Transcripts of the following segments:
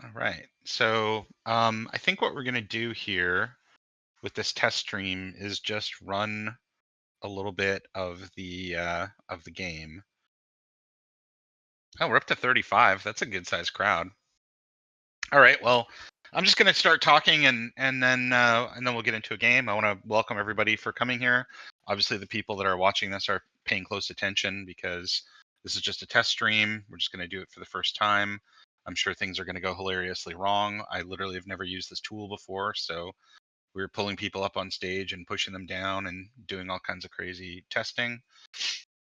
All right. So I think what we're going to do here with this test stream is just run a little bit of the game. Oh, we're up to 35. That's a good sized crowd. All right. Well, I'm just going to start talking and then we'll get into a game. I want to welcome everybody for coming here. Obviously, the people that are watching this are paying close attention because this is just a test stream. We're just going to do it for the first time. I'm sure things are going to go hilariously wrong. I literally have never used this tool before, so we're pulling people up on stage and pushing them down and doing all kinds of crazy testing.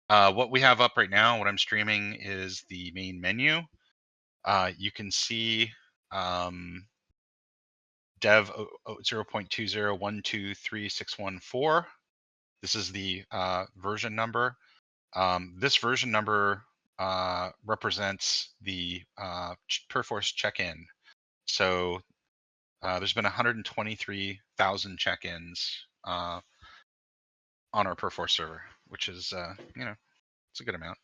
What we have up right now, what I'm streaming, is the main menu. You can see dev 0.201236114. This is the version number. This version number represents the Perforce check-in. So there's been 123,000 check-ins on our Perforce server, which is, it's a good amount.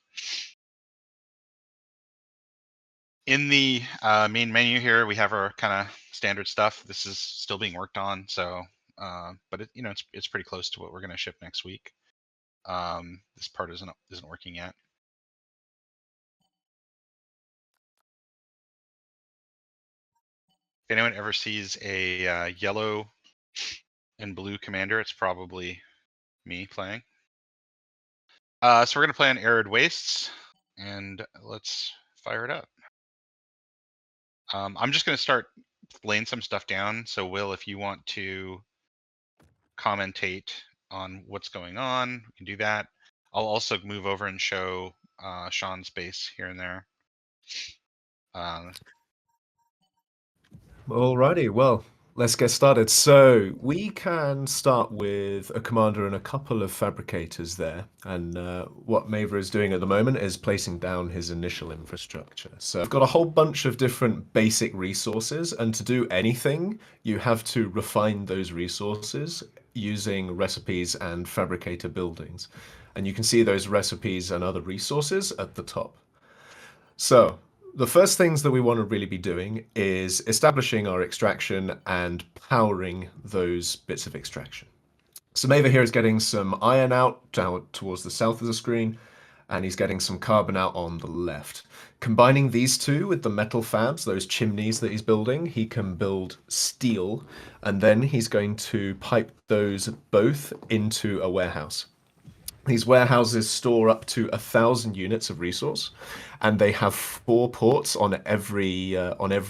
In the main menu here, we have our kind of standard stuff. This is still being worked on, so but it's pretty close to what we're going to ship next week. This part isn't working yet. If anyone ever sees a yellow and blue commander, it's probably me playing. So we're going to play on Arid Wastes, and let's fire it up. I'm just going to start laying some stuff down. So Will, if you want to commentate on what's going on, we can do that. I'll also move over and show Sean's base here and there. Alrighty, well, let's get started. So we can start with a commander and a couple of fabricators there. And what Maver is doing at the moment is placing down his initial infrastructure. So I've got a whole bunch of different basic resources, and to do anything, you have to refine those resources using recipes and fabricator buildings. And you can see those recipes and other resources at the top. So the first things that we want to really be doing is establishing our extraction and powering those bits of extraction. So Maver here is getting some iron out down towards the south of the screen, and he's getting some carbon out on the left. Combining these two with the metal fabs, those chimneys that he's building, he can build steel, and then he's going to pipe those both into a warehouse. These warehouses store up to 1,000 units of resource, and they have 4 ports on every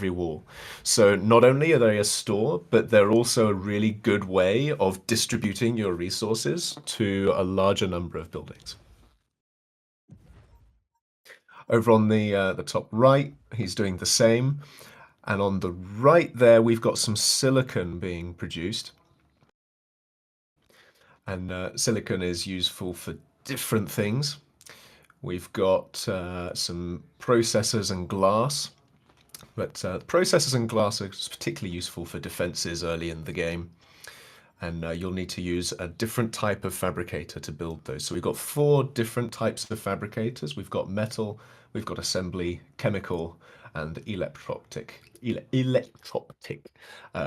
wall. So not only are they a store, but they're also a really good way of distributing your resources to a larger number of buildings. Over on the top right, he's doing the same, and on the right there, we've got some silicon being produced. And silicon is useful for different things. We've got some processors and glass, but processors and glass are particularly useful for defenses early in the game. And you'll need to use a different type of fabricator to build those. So we've got 4 different types of fabricators. We've got metal, we've got assembly, chemical, and electro-optic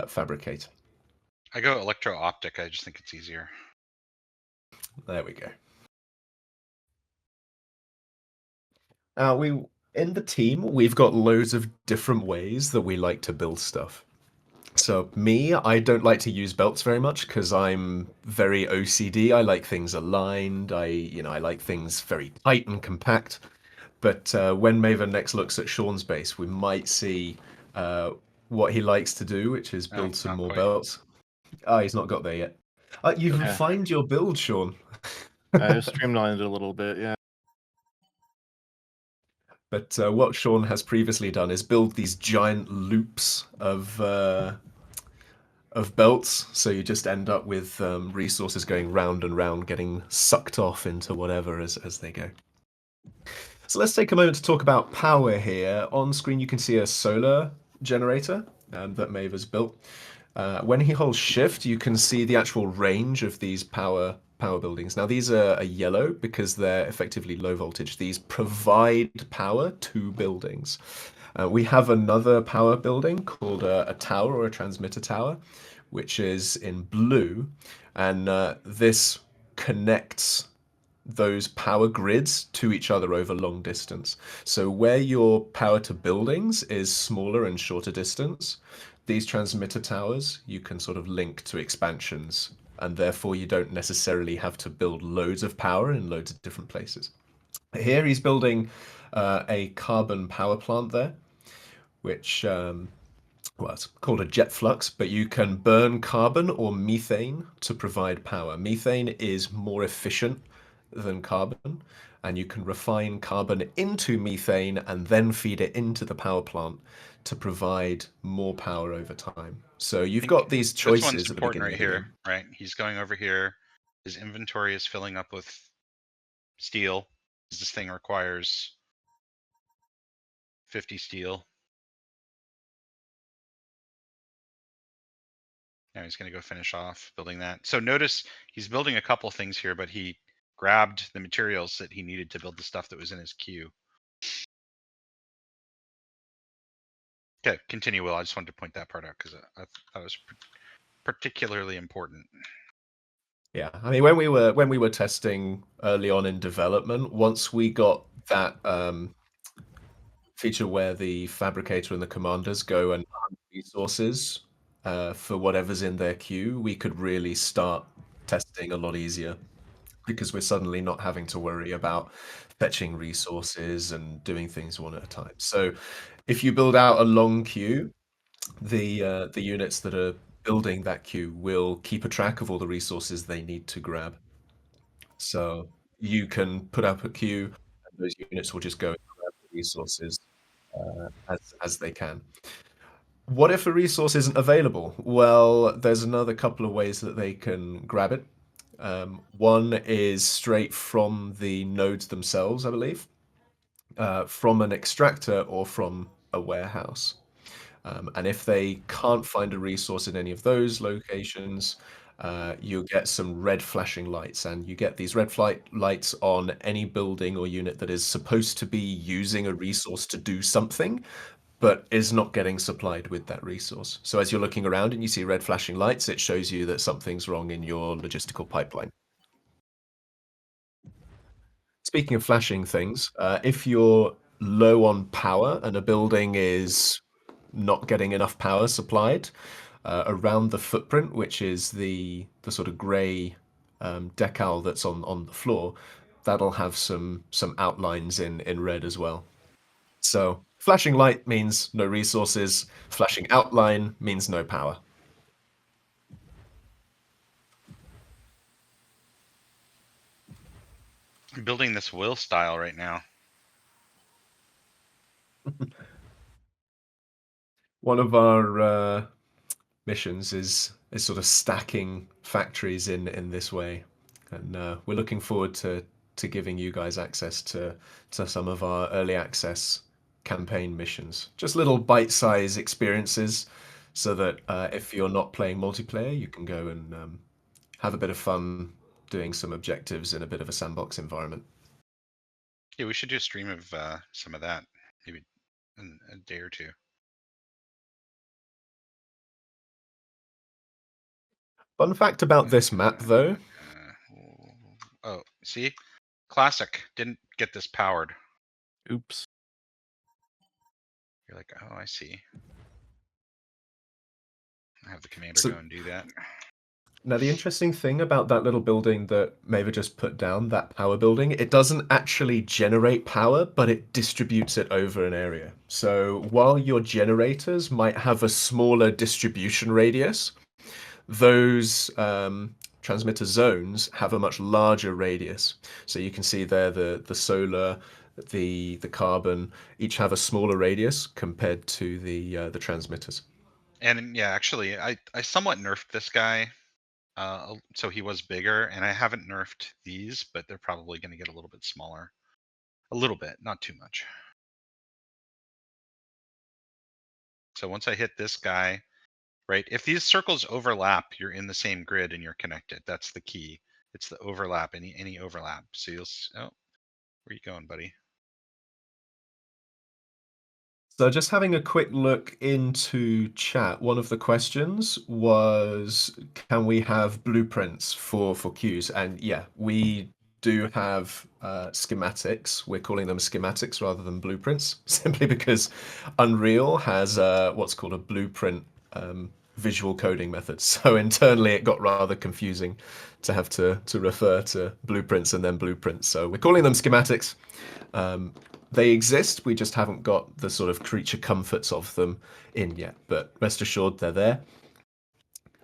fabricator. I go electro-optic. I just think it's easier. There we go. In the team, we've got loads of different ways that we like to build stuff. So me, I don't like to use belts very much because I'm very OCD. I like things aligned. I like things very tight and compact. But when Maver next looks at Sean's base, we might see what he likes to do, which is build some more belts. Oh, he's not got there yet. You've refined your build, Sean. I've streamlined it a little bit, yeah. But what Sean has previously done is build these giant loops of belts, so you just end up with resources going round and round, getting sucked off into whatever as they go. So let's take a moment to talk about power here. On screen you can see a solar generator that Maver's built. When he holds shift, you can see the actual range of these power buildings. Now these are yellow because they're effectively low voltage. These provide power to buildings. We have another power building called a tower or a transmitter tower, which is in blue, and this connects those power grids to each other over long distance. So where your power to buildings is smaller and shorter distance, these transmitter towers you can sort of link to expansions, and therefore you don't necessarily have to build loads of power in loads of different places. Here he's building a carbon power plant there, which well, it's called a jet flux, but you can burn carbon or methane to provide power. Methane is more efficient than carbon, and you can refine carbon into methane and then feed it into the power plant to provide more power over time. So you've got these This one's choices at the important beginning right of the here, game. right? He's going over here. His inventory is filling up with steel. This thing requires 50 steel. Now he's going to go finish off building that. So notice he's building a couple things here, but he grabbed the materials that he needed to build the stuff that was in his queue. Okay, continue, Will. I just wanted to point that part out because I thought it was particularly important. Yeah, I mean, when we were testing early on in development, once we got that feature where the fabricator and the commanders go and hunt resources for whatever's in their queue, we could really start testing a lot easier because we're suddenly not having to worry about fetching resources and doing things one at a time. So if you build out a long queue, the units that are building that queue will keep a track of all the resources they need to grab. So you can put up a queue, and those units will just go and grab the resources as they can. What if a resource isn't available? Well, there's another couple of ways that they can grab it. One is straight from the nodes themselves, I believe, from an extractor or from a warehouse. And if they can't find a resource in any of those locations, you'll get some red flashing lights, and you get these red lights on any building or unit that is supposed to be using a resource to do something, but is not getting supplied with that resource. So as you're looking around and you see red flashing lights, it shows you that something's wrong in your logistical pipeline. Speaking of flashing things, if you're low on power and a building is not getting enough power supplied, around the footprint, which is the sort of grey decal that's on the floor, that'll have some outlines in red as well. So flashing light means no resources, flashing outline means no power. I'm building this Will style right now. One of our missions is sort of stacking factories in this way, and we're looking forward to giving you guys access to some of our early access campaign missions. Just little bite-sized experiences, so that if you're not playing multiplayer, you can go and have a bit of fun doing some objectives in a bit of a sandbox environment. Yeah, we should do a stream of some of that, maybe in a day or two. Fun fact about this map, though. Oh, see? Classic. Didn't get this powered. Oops. You're like, oh, I see. I have the commander So- go and do that. Now, the interesting thing about that little building that Maver just put down, that power building, it doesn't actually generate power, but it distributes it over an area. So while your generators might have a smaller distribution radius, those transmitter zones have a much larger radius. So you can see there the solar, the carbon, each have a smaller radius compared to the transmitters. And yeah, actually, I somewhat nerfed this guy. So he was bigger, and I haven't nerfed these, but they're probably going to get a little bit smaller. A little bit, not too much. So once I hit this guy, right, if these circles overlap, you're in the same grid and you're connected. That's the key. It's the overlap, any overlap. So you'll, oh, where you going, buddy? So just having a quick look into chat, one of the questions was, can we have blueprints for queues? And yeah, we do have schematics. We're calling them schematics rather than blueprints, simply because Unreal has what's called a blueprint visual coding method. So internally it got rather confusing to have to refer to blueprints and then blueprints. So we're calling them schematics. They exist, we just haven't got the sort of creature comforts of them in yet, but rest assured they're there.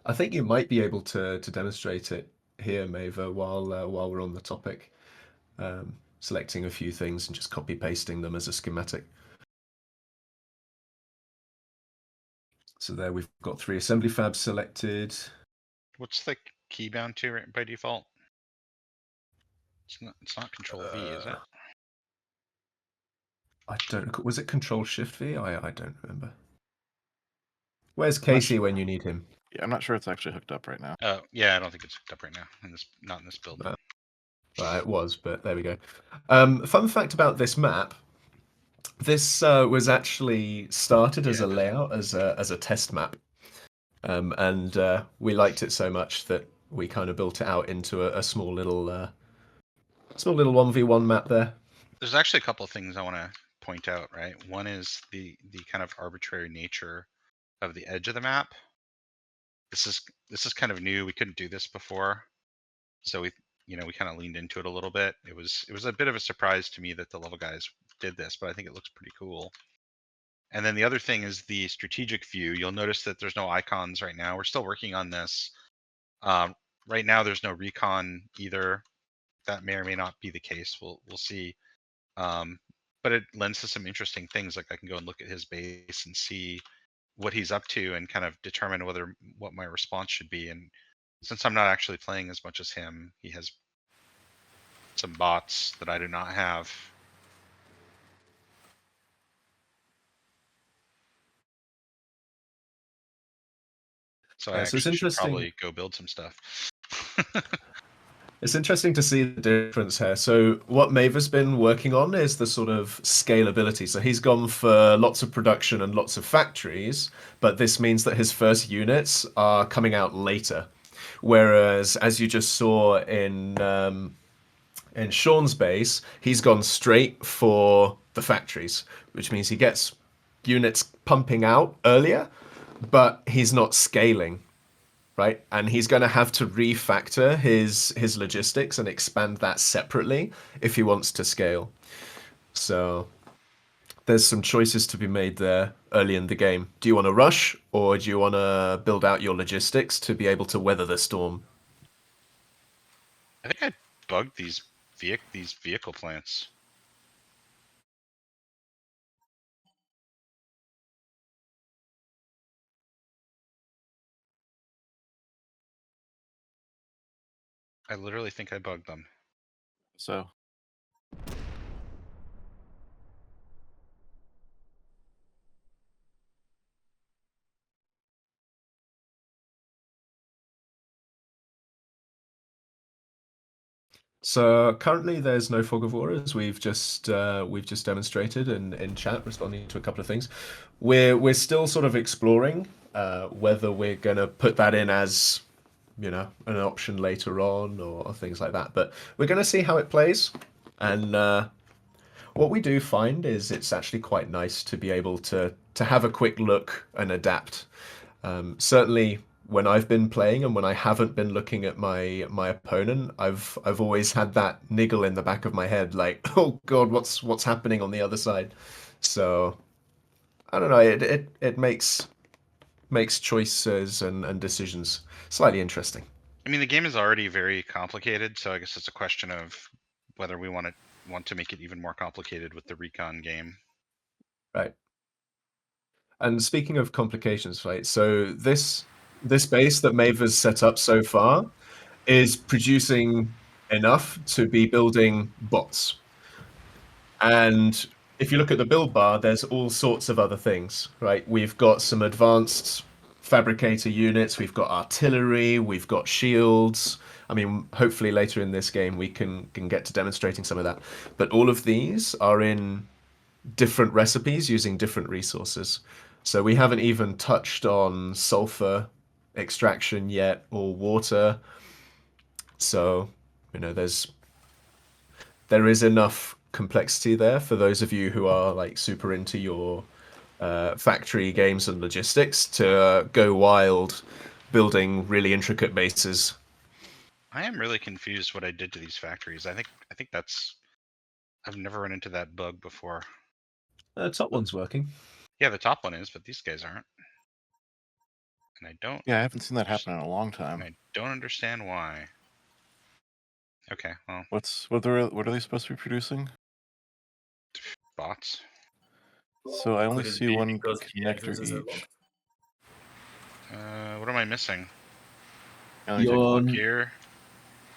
I think you might be able to demonstrate it here, Mava, while we're on the topic. Selecting a few things and just copy pasting them as a schematic. So there we've got 3 assembly fabs selected. What's the key bound to by default? It's not Control V, is it? I don't. Was it Control Shift V? I don't remember. Where's not Casey sure. when you need him? Yeah, I'm not sure it's actually hooked up right now. Oh, yeah, I don't think it's hooked up right now. Not in this build. Well, it was, but there we go. Fun fact about this map: this was actually started as a layout, as a test map, and we liked it so much that we kind of built it out into a small little 1v1 map there. There's actually a couple of things I want to point out, right? One is the kind of arbitrary nature of the edge of the map. This is kind of new. We couldn't do this before, so we kind of leaned into it a little bit. It was a bit of a surprise to me that the level guys did this, but I think it looks pretty cool. And then the other thing is the strategic view. You'll notice that there's no icons right now. We're still working on this. Right now, there's no recon either. That may or may not be the case. We'll see. But it lends to some interesting things. Like I can go and look at his base and see what he's up to and kind of determine what my response should be. And since I'm not actually playing as much as him, he has some bots that I do not have. So I So it's actually should interesting. probably go build some stuff. It's interesting to see the difference here. So what Mava's been working on is the sort of scalability. So he's gone for lots of production and lots of factories, but this means that his first units are coming out later. Whereas, as you just saw in Sean's base, he's gone straight for the factories, which means he gets units pumping out earlier, but he's not scaling. Right, and he's going to have to refactor his logistics and expand that separately if he wants to scale. So there's some choices to be made there early in the game. Do you want to rush, or do you want to build out your logistics to be able to weather the storm? I think I bugged these vehicle plants. I literally think I bugged them. So So currently there's no fog of war, as we've just demonstrated in chat, responding to a couple of things. We're still sort of exploring whether we're gonna put that in as, you know, an option later on or things like that. But we're gonna see how it plays, and what we do find is it's actually quite nice to be able to have a quick look and adapt. Certainly when I've been playing and when I haven't been looking at my opponent, I've always had that niggle in the back of my head, like, oh god, what's happening on the other side? So I don't know, it makes choices and decisions slightly interesting. I mean, the game is already very complicated, so I guess it's a question of whether we want to make it even more complicated with the recon game. Right. And speaking of complications, right? So this base that Mava's set up so far is producing enough to be building bots. And if you look at the build bar, there's all sorts of other things, right? We've got some advanced fabricator units, we've got artillery, we've got shields. I mean, hopefully later in this game we can get to demonstrating some of that. But all of these are in different recipes using different resources. So we haven't even touched on sulfur extraction yet or water. So, there is enough complexity there for those of you who are like super into your factory games and logistics to go wild building really intricate bases. I am really confused what I did to these factories. I think that's I've never run into that bug before. Top one's working. Yeah, the top one is, but these guys aren't. And I don't. Yeah, I haven't seen that happen in a long time. I don't understand why. Okay, well. What are they supposed to be producing? Bots. So I only see one connector each. What am I missing? Your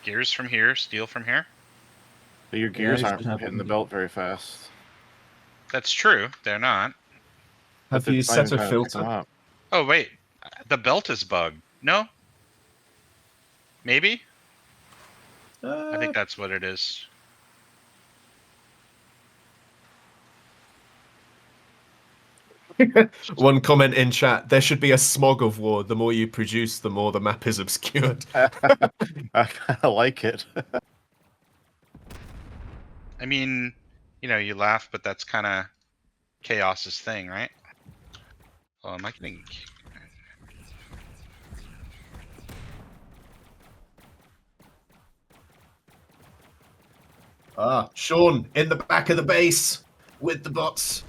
Gears from here, steel from here. But your gears aren't hitting the belt very fast. That's true. They're not. Have you set a filter? Oh wait, the belt is bugged. No. Maybe. I think that's what it is. One comment in chat: there should be a smog of war. The more you produce, the more the map is obscured. I kind of like it. I mean, you laugh, but that's kind of Chaos's thing, right? Oh, am I getting? Sean in the back of the base with the bots.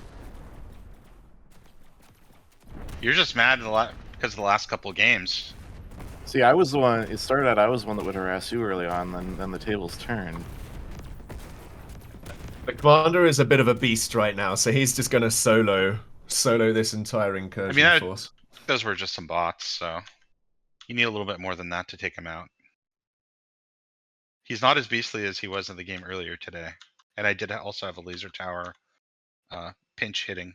You're just mad because of the last couple of games. See, I was the one. It started out I was the one that would harass you early on. Then the tables turned. The commander is a bit of a beast right now, so he's just going to solo this entire incursion force. Those were just some bots, so you need a little bit more than that to take him out. He's not as beastly as he was in the game earlier today. And I did also have a laser tower pinch hitting.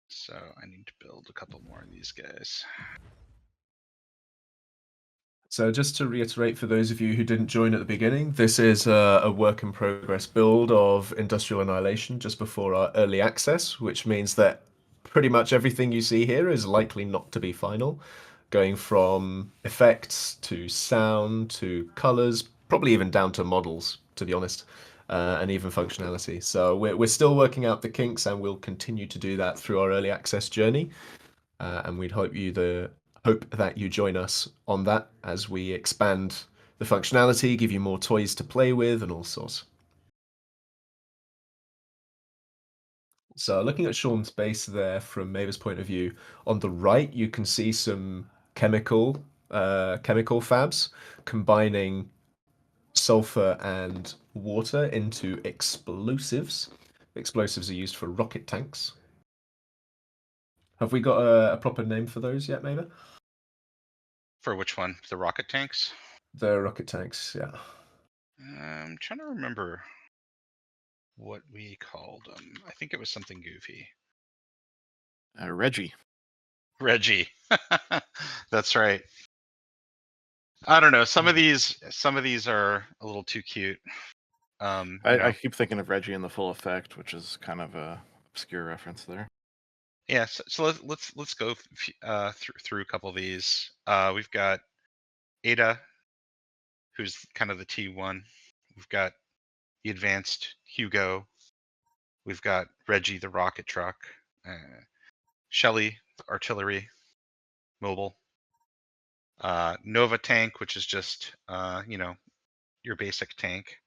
So I need to build a couple more of these guys. So just to reiterate for those of you who didn't join at the beginning, this is a work in progress build of Industrial Annihilation just before our early access, which means that pretty much everything you see here is likely not to be final, going from effects to sound to colors, probably even down to models, to be honest, and even functionality. So we're still working out the kinks, and we'll continue to do that through our early access journey. And we'd hope that you join us on that as we expand the functionality, give you more toys to play with, and all sorts. So looking at Sean's base there from Maver's point of view, on the right you can see some chemical fabs combining sulfur and water into explosives. Explosives are used for rocket tanks. Have we got a proper name for those yet, Maver? For which one? The rocket tanks? The rocket tanks, yeah. I'm trying to remember what we called them. I think it was something goofy. Reggie. Reggie. That's right. I don't know. Some of these are a little too cute. I keep thinking of Reggie in the Full Effect, which is kind of a obscure reference there. Yeah, so let's go through a couple of these. We've got Ada, who's kind of the T1. We've got the advanced Hugo. We've got Reggie, the rocket truck. Shelly, the artillery, mobile. Nova tank, which is just your basic tank.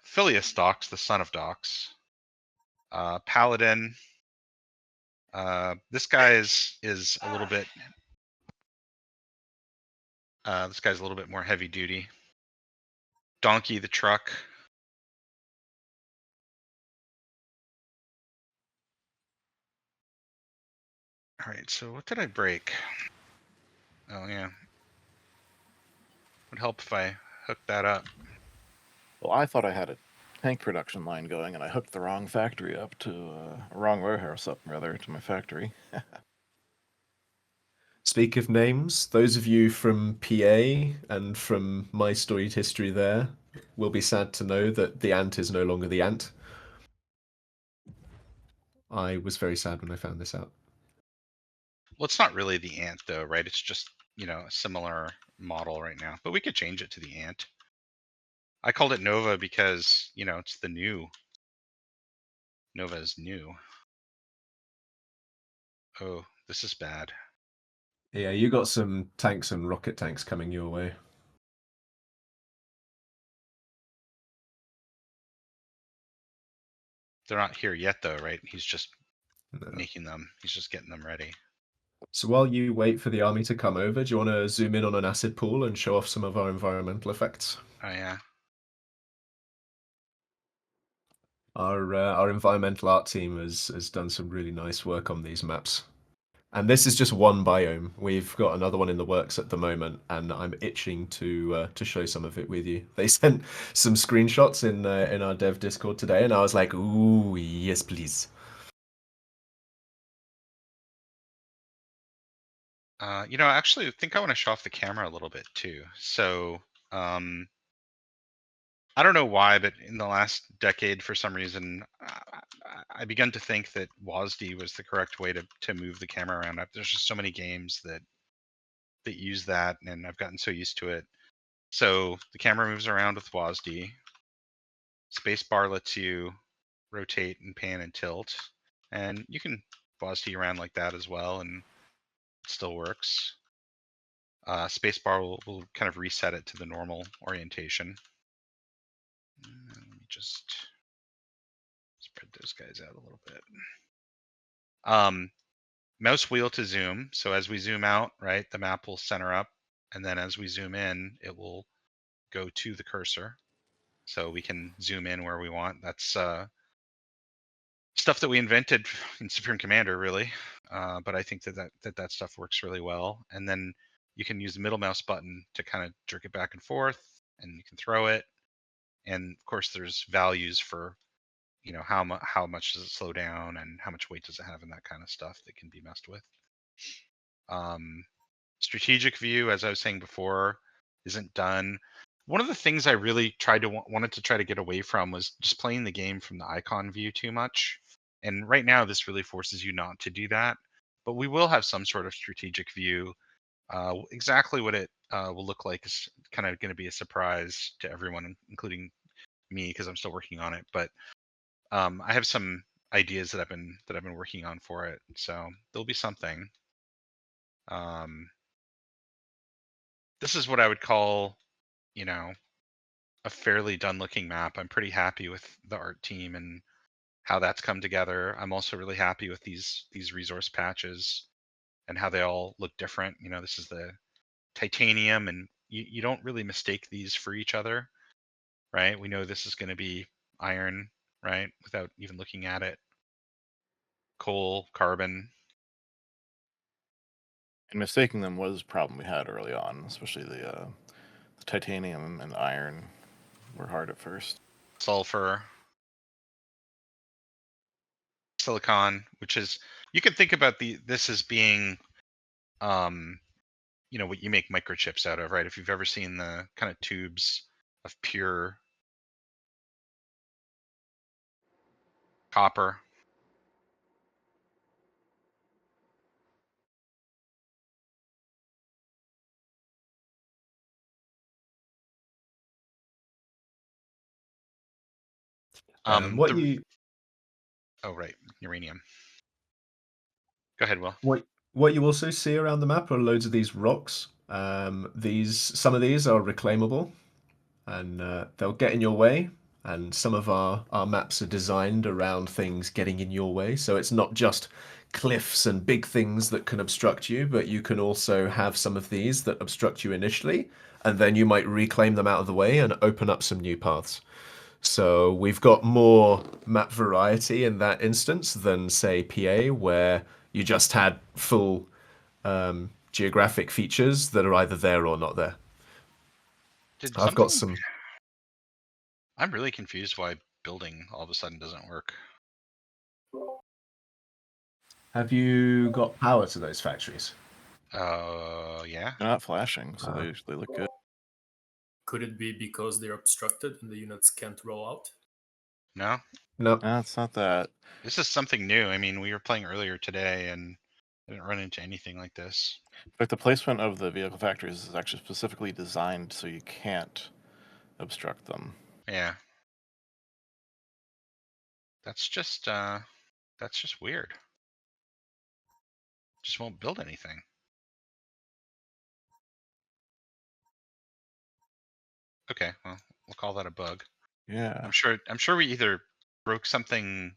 Phileas Dox, the son of Dox. Paladin. This guy is a little bit. This guy's a little bit more heavy duty. Donkey the truck. All right, so what did I break? Oh yeah. Would help if I hooked that up. Well, I thought I had a tank production line going, and I hooked the wrong factory up to a wrong warehouse up, rather, to my factory. Speak of names, those of you from PA and from my storied history there, will be sad to know that the ant is no longer the ant. I was very sad when I found this out. Well, it's not really the ant though, right? It's just, a similar model right now, but we could change it to the ant. I called it Nova because, it's the new. Nova is new. Oh, this is bad. Yeah, you got some tanks and rocket tanks coming your way. They're not here yet though, right? He's just No. making them. He's just getting them ready. So while you wait for the army to come over, do you want to zoom in on an acid pool and show off some of our environmental effects? Oh yeah. Our environmental art team has done some really nice work on these maps. And this is just one biome. We've got another one in the works at the moment, and I'm itching to show some of it with you. They sent some screenshots in our dev Discord today, and I was like, "Ooh, yes, please." Actually, I think I want to show off the camera a little bit too. So, I don't know why, but in the last decade, for some reason, I begun to think that WASD was the correct way to move the camera around. There's just so many games that use that, and I've gotten so used to it. So the camera moves around with WASD. Spacebar lets you rotate and pan and tilt, and you can WASD around like that as well, and it still works. Spacebar will kind of reset it to the normal orientation. Let me just spread those guys out a little bit. Mouse wheel to zoom. So as we zoom out, right, the map will center up, and then as we zoom in, it will go to the cursor. So we can zoom in where we want. That's stuff that we invented in Supreme Commander, really. But I think that stuff works really well. And then you can use the middle mouse button to kind of jerk it back and forth, and you can throw it. And of course, there's values for, how much does it slow down and how much weight does it have and that kind of stuff that can be messed with. Strategic view, as I was saying before, isn't done. One of the things I really wanted to try to get away from was just playing the game from the icon view too much. And right now, this really forces you not to do that. But we will have some sort of strategic view. Exactly what it will look like is kind of going to be a surprise to everyone, including me, because I'm still working on it. But I have some ideas that I've been working on for it, so there'll be something. This is what I would call, a fairly done-looking map. I'm pretty happy with the art team and how that's come together. I'm also really happy with these resource patches and how they all look different. This is the titanium, and you don't really mistake these for each other, right? We know this is going to be iron, right, without even looking at it. Coal, carbon. And mistaking them was a problem we had early on, especially the titanium and iron were hard at first. Sulfur, silicon, which is, you can think about this as being what you make microchips out of, right? If you've ever seen the kind of tubes of pure copper. What you Oh, right, uranium. Go ahead, Will. what you also see around the map are loads of these rocks. Some of these are reclaimable, and they'll get in your way. And some of our maps are designed around things getting in your way. So it's not just cliffs and big things that can obstruct you, but you can also have some of these that obstruct you initially, and then you might reclaim them out of the way and open up some new paths. So we've got more map variety in that instance than, say, PA, where you just had full geographic features that are either there or not there. I've got some. I'm really confused why building all of a sudden doesn't work. Have you got power to those factories? Yeah. They're not flashing, so they look good. Could it be because they're obstructed and the units can't roll out? No, No. No, it's not that. this is something new. I mean, we were playing earlier today and I didn't run into anything like this. In fact, the placement of the vehicle factories is actually specifically designed so you can't obstruct them. Yeah. That's just weird. Just won't build anything. Okay, well, we'll call that a bug. Yeah. I'm sure we either broke something.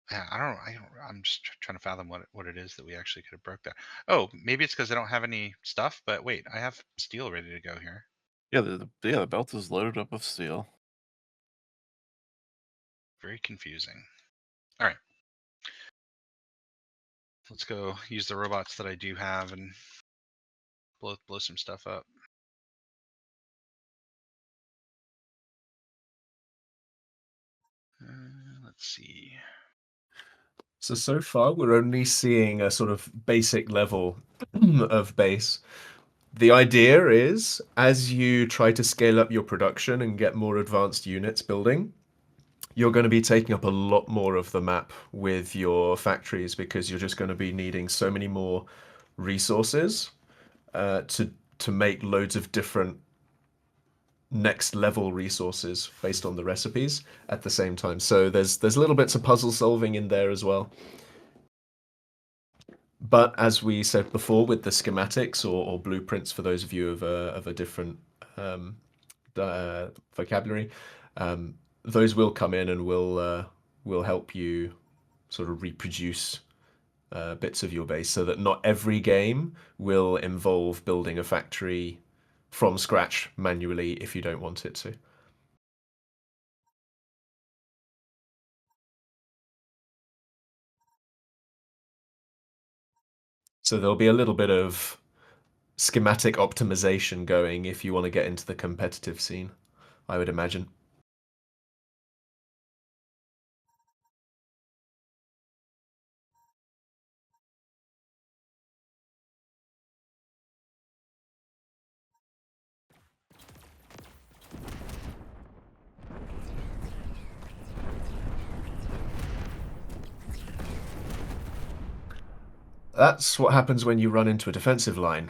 I'm just trying to fathom what it is that we actually could have broke that. Oh, maybe it's because I don't have any stuff. But wait, I have steel ready to go here. Yeah, the belt is loaded up with steel. Very confusing. All right, let's go use the robots that I do have and blow some stuff up. Let's see. So far, we're only seeing a sort of basic level of base. The idea is, as you try to scale up your production and get more advanced units building, you're going to be taking up a lot more of the map with your factories because you're just going to be needing so many more resources to make loads of different next level resources based on the recipes at the same time. So there's little bits of puzzle solving in there as well. But as we said before, with the schematics or blueprints, for those of you of a different vocabulary, those will come in and will help you sort of reproduce bits of your base, so that not every game will involve building a factory from scratch manually if you don't want it to. So there'll be a little bit of schematic optimization going if you want to get into the competitive scene, I would imagine. That's what happens when you run into a defensive line.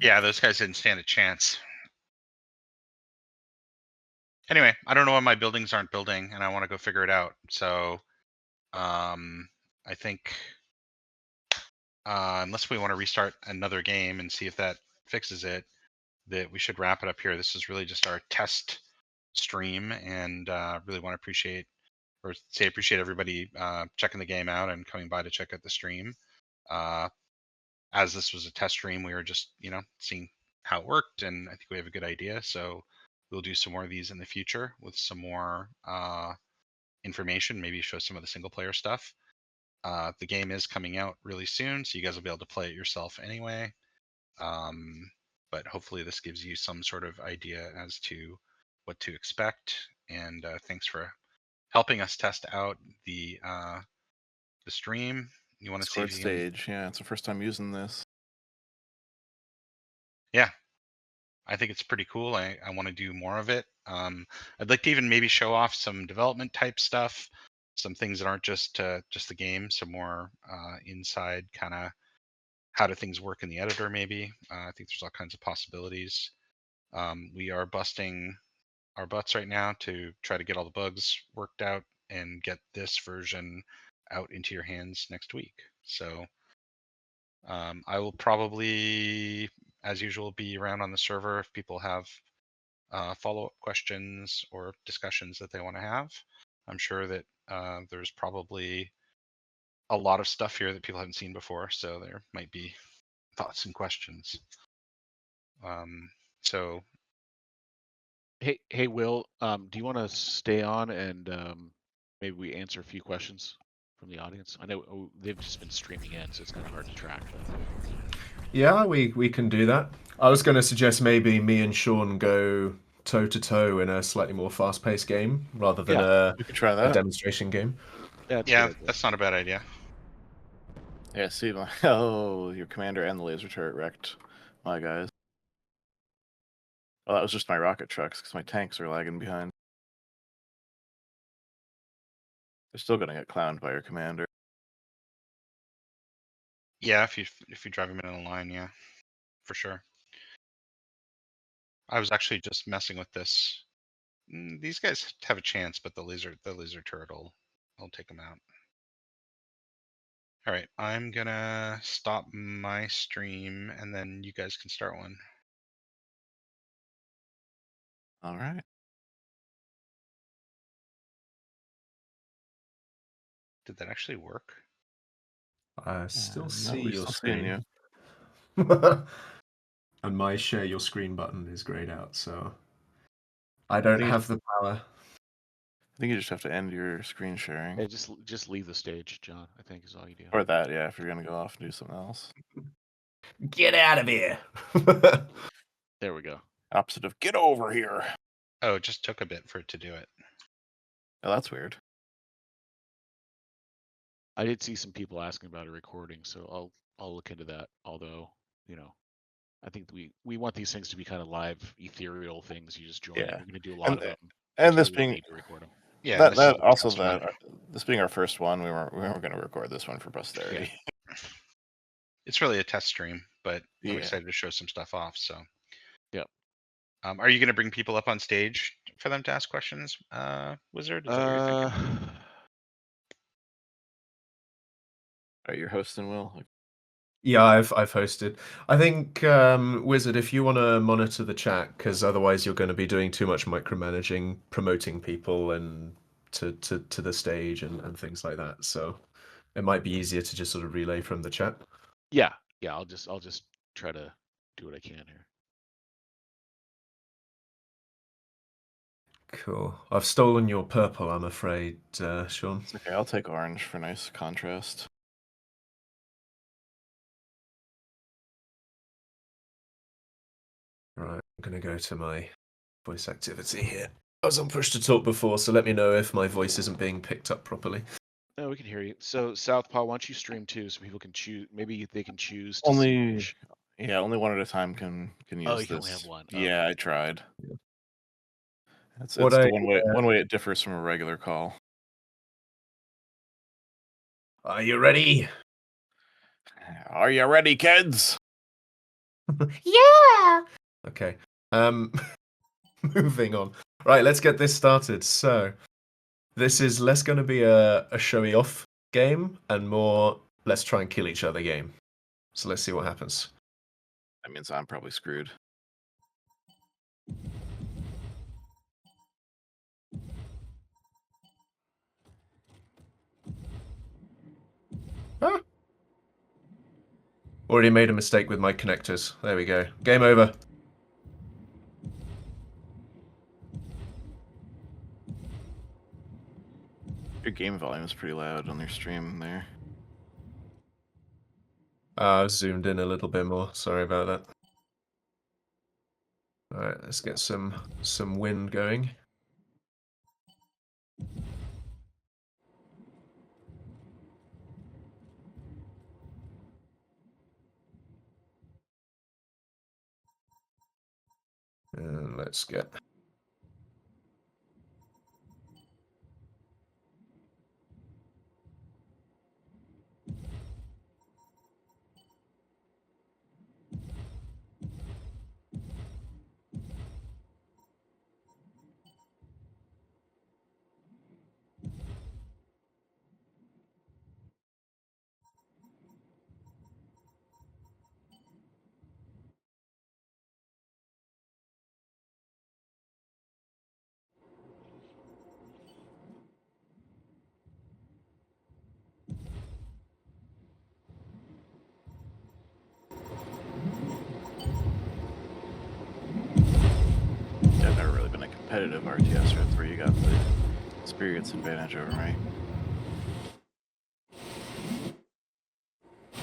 Yeah, those guys didn't stand a chance. Anyway, I don't know why my buildings aren't building, and I want to go figure it out. So, I think unless we want to restart another game and see if that fixes it, that we should wrap it up here. This is really just our test stream, and really want to appreciate everybody checking the game out and coming by to check out the stream. As this was a test stream, we were just seeing how it worked, and I think we have a good idea. So we'll do some more of these in the future with some more information, maybe show some of the single player stuff. The game is coming out really soon, so you guys will be able to play it yourself anyway. But hopefully this gives you some sort of idea as to what to expect. And thanks for helping us test out the stream. You want to see Discord stage. Yeah, it's the first time using this. Yeah, I think it's pretty cool. I want to do more of it. I'd like to even maybe show off some development type stuff, some things that aren't just the game, some more inside kind of how do things work in the editor maybe. I think there's all kinds of possibilities. We are busting our butts right now to try to get all the bugs worked out and get this version out into your hands next week. So I will probably, as usual, be around on the server if people have follow-up questions or discussions that they want to have. I'm sure that there's probably a lot of stuff here that people haven't seen before, so there might be thoughts and questions. So Hey, Will, do you want to stay on and maybe we answer a few questions from the audience? I know they've just been streaming in, so it's kind of hard to track. But... Yeah, we can do that. I was going to suggest maybe me and Sean go toe-to-toe in a slightly more fast-paced game rather than We could try that. a demonstration game. Yeah, that's not a bad idea. Yeah, see, oh, your commander and the laser turret wrecked my guys. Oh, that was just my rocket trucks because my tanks are lagging behind. They're still gonna get clowned by your commander. Yeah, if you drive them in a line, yeah, for sure. I was actually just messing with this. These guys have a chance, but the laser turret will take them out. All right, I'm gonna stop my stream, and then you guys can start one. All right. Did that actually work? I still No, see we're your still seeing screen. And my share your screen button is grayed out, so I don't have the power. I think you just have to end your screen sharing. Yeah, just leave the stage, John. I think is all you do. Or that, yeah, if you're gonna go off and do something else. Get out of here! There we go. Opposite of get over here. Oh, it just took a bit for it to do it. Oh, that's weird. I did see some people asking about a recording, so I'll look into that. Although, I think we want these things to be kind of live, ethereal things. You just join. Yeah. We're going to do a lot of them. And so this we don't being need to record them. Yeah, this being our first one, we weren't going to record this one for posterity. Yeah. It's really a test stream, but I'm Yeah. excited to show some stuff off. So, Yep. Are you going to bring people up on stage for them to ask questions, Wizard? Is that what you're thinking? Are you hosting, Will? Yeah, I've hosted. I think Wizard, if you want to monitor the chat, because otherwise you're going to be doing too much micromanaging, promoting people and to the stage and things like that. So it might be easier to just sort of relay from the chat. Yeah. I'll just try to do what I can here. Cool. I've stolen your purple, I'm afraid, Sean. It's okay, I'll take orange for nice contrast. Right, I'm going to go to my voice activity here. I was on push to talk before, so let me know if my voice isn't being picked up properly. No, we can hear you. So Southpaw, why don't you stream too, so people can choose? Maybe they can choose to Only one at a time can use you this. can only have one. Yeah, Okay. I tried. Yeah. It's What the one way it differs from a regular call. Are you ready? Are you ready, kids? Yeah. Okay. Moving on. Right, let's get this started. So, this is less going to be a showy off game and more let's try and kill each other game. So let's see what happens. That means I'm probably screwed. Ah. Already made a mistake with my connectors. There we go. Game over. Your game volume is pretty loud on your stream there. Zoomed in a little bit more. Sorry about that. All right, let's get some wind going. And let's get... I've never really been a competitive RTS. That's where you got the experience advantage over me.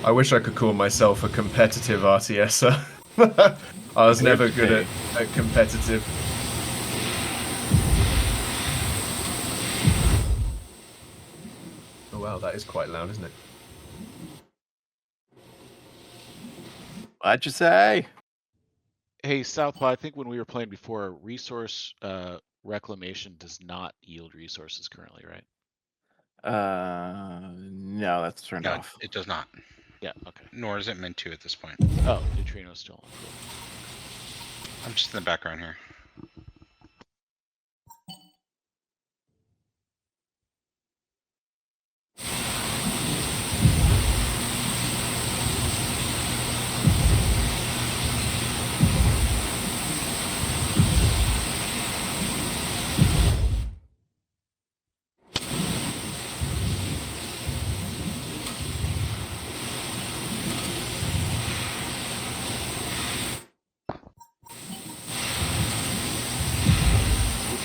I wish I could call myself a competitive RTSer. I was never good at competitive. Oh wow, that is quite loud, isn't it? What'd you say? Hey, Southpaw, I think when we were playing before, resource reclamation does not yield resources currently, right? No, that's turned No, off. it does not. Yeah, okay. Nor is it meant to at this point. Oh, neutrino's still on. Cool. I'm just in the background here.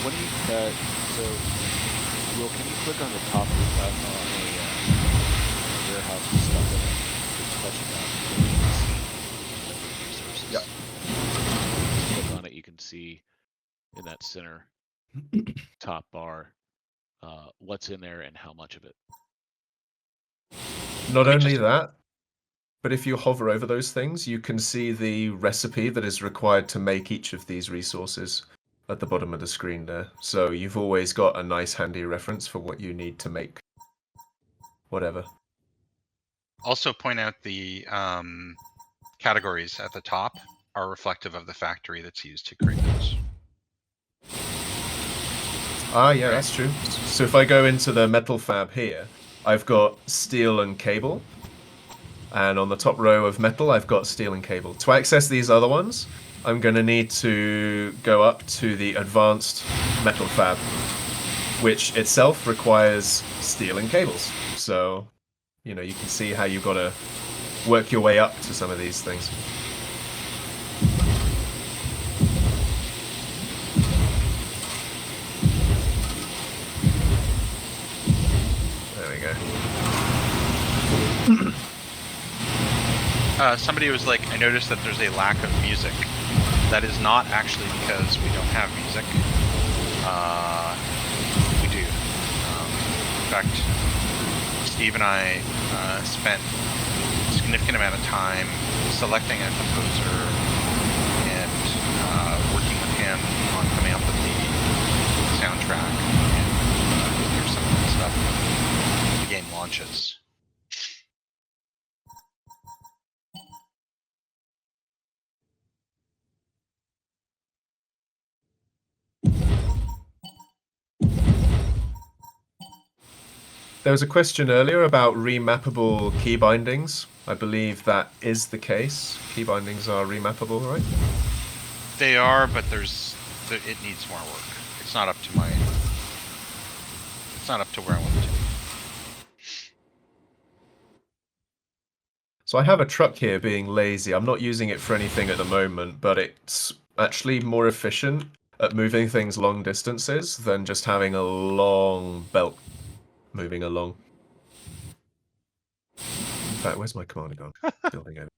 When you, so, Will, can you click on the top of the platform on a warehouse with stuff in it? Just touch it down. Resources. Yeah. Just click on it, you can see in that center top bar what's in there and how much of it. Not Let me only just- that, but if you hover over those things, you can see the recipe that is required to make each of these resources at the bottom of the screen there. So you've always got a nice handy reference for what you need to make whatever. Also point out the categories at the top are reflective of the factory that's used to create those. Ah, yeah, that's true. So if I go into the metal fab here, I've got steel and cable. And on the top row of metal, I've got steel and cable. To access these other ones, I'm going to need to go up to the advanced metal fab, which itself requires steel and cables. So, you know, you can see how you've got to work your way up to some of these things. There we go. Somebody was like, I noticed that there's a lack of music. That is not actually because we don't have music. We do. In fact, Steve and I spent a significant amount of time selecting a composer and working with him on coming up with the soundtrack. And here's some of the stuff when the game launches. There was a question earlier about remappable key bindings. I believe that is the case. Key bindings are remappable, right? They are, but it needs more work. It's not up to my. It's not up to where I want it to be. So I have a truck here being lazy. I'm not using it for anything at the moment, but it's actually more efficient at moving things long distances than just having a long belt moving along. In fact, where's my commander gone? Building over.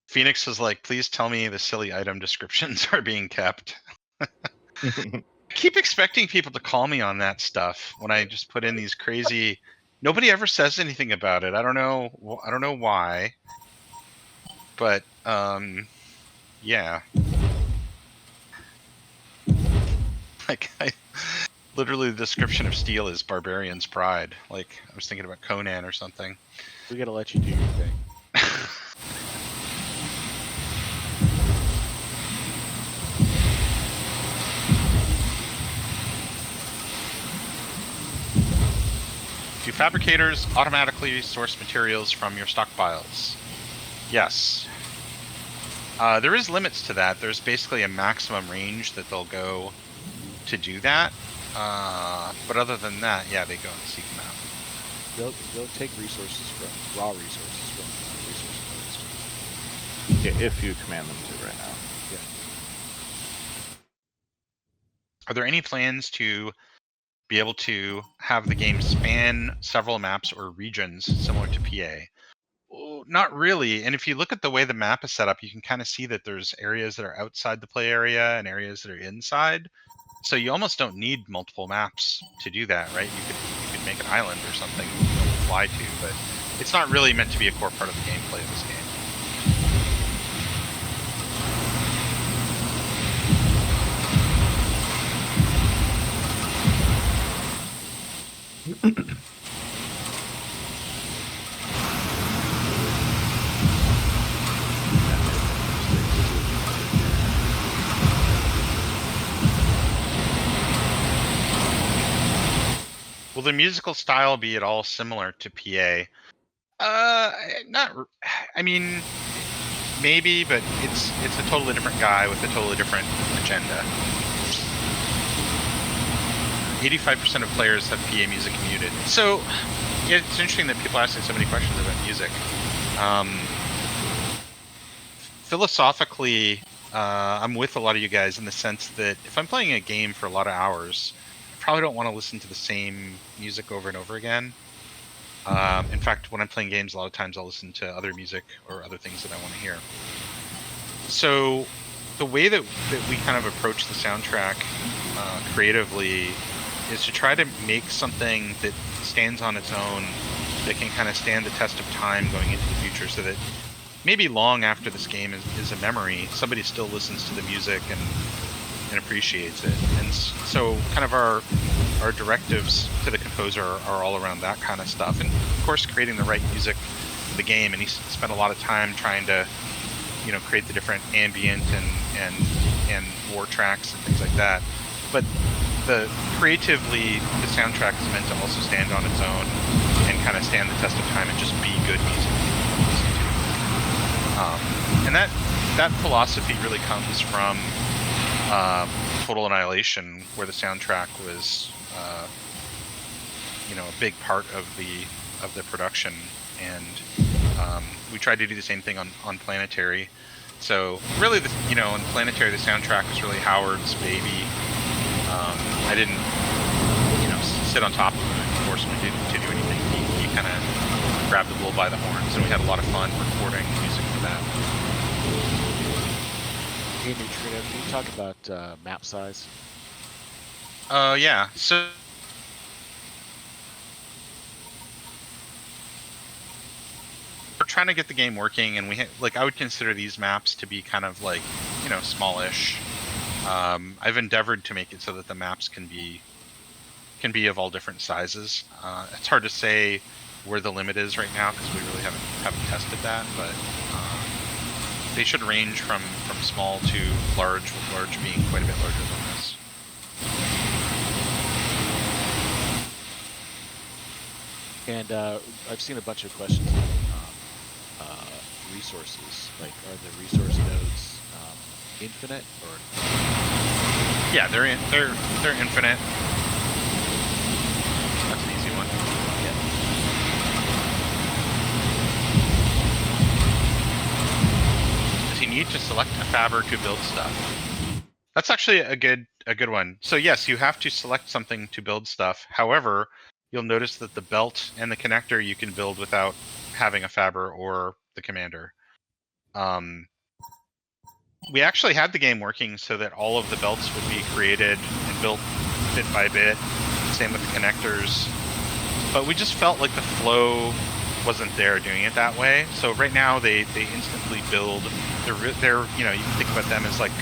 Phoenix is like, please tell me the silly item descriptions are being kept. I keep expecting people to call me on that stuff when I just put in these crazy. Nobody ever says anything about it. I don't know why. But yeah. Like literally the description of steel is barbarian's pride. Like I was thinking about Conan or something. We gotta let you do your thing. Do fabricators automatically source materials from your stockpiles? Yes. There is limits to that. There's basically a maximum range that they'll go to do that. But other than that, yeah, they go and seek them out. They'll take resources from raw resources from resource nodes. Yeah, if you command them to right now. Yeah. Are there any plans to be able to have the game span several maps or regions similar to PA? Well, not really. And if you look at the way the map is set up, you can kind of see that there's areas that are outside the play area and areas that are inside. So you almost don't need multiple maps to do that, right? You could make an island or something you know, fly to, but it's not really meant to be a core part of the gameplay of this game. Will the musical style be at all similar to PA? Not. I mean, maybe, but it's a totally different guy with a totally different agenda. 85% of players have PA music muted. So yeah, it's interesting that people are asking so many questions about music. Philosophically, I'm with a lot of you guys in the sense that if I'm playing a game for a lot of hours, I probably don't want to listen to the same music over and over again. In fact, when I'm playing games, a lot of times I'll listen to other music or other things that I want to hear. So the way that we kind of approach the soundtrack creatively is to try to make something that stands on its own, that can kind of stand the test of time going into the future, so that maybe long after this game is a memory, somebody still listens to the music and appreciates it. And so kind of our directives to the composer are all around that kind of stuff. And of course, creating the right music for the game. And he spent a lot of time trying to, create the different ambient and war tracks and things like that. But creatively, the soundtrack is meant to also stand on its own and kind of stand the test of time and just be good music. And that philosophy really comes from Total Annihilation, where the soundtrack was, a big part of the production, and we tried to do the same thing on Planetary. So really, on Planetary, the soundtrack was really Howard's baby. I didn't, sit on top of him and force him to do anything. He kind of grabbed the bull by the horns, and we had a lot of fun recording music for that. Hey, Neutrino, can you talk about map size? Yeah. So we're trying to get the game working, and I would consider these maps to be kind of like, smallish. I've endeavored to make it so that the maps can be of all different sizes. It's hard to say where the limit is right now because we really haven't tested that, but they should range from small to large, with large being quite a bit larger than this. And I've seen a bunch of questions on resources. Like, are the resource nodes infinite or? Yeah, they're infinite. That's an easy one. Yeah. Does he need to select a fabber to build stuff? That's actually a good one. So yes, you have to select something to build stuff. However, you'll notice that the belt and the connector you can build without having a fabber or the commander. We actually had the game working so that all of the belts would be created and built bit by bit. Same with the connectors. But we just felt like the flow wasn't there doing it that way. So right now they instantly build. They're you can think about them as like,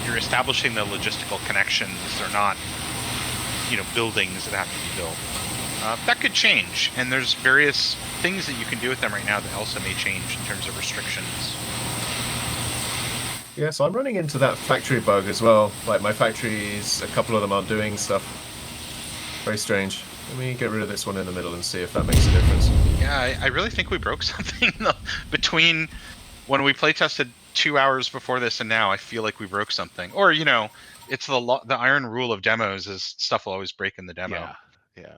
you're establishing the logistical connections. They're not, buildings that have to be built. That could change, and there's various things that you can do with them right now that also may change in terms of restrictions. Yeah, so I'm running into that factory bug as well. Like, my factories, a couple of them aren't doing stuff. Very strange. Let me get rid of this one in the middle and see if that makes a difference. Yeah, I really think we broke something between when we playtested 2 hours before this and now. I feel like we broke something. Or, it's the iron rule of demos is stuff will always break in the demo. Yeah.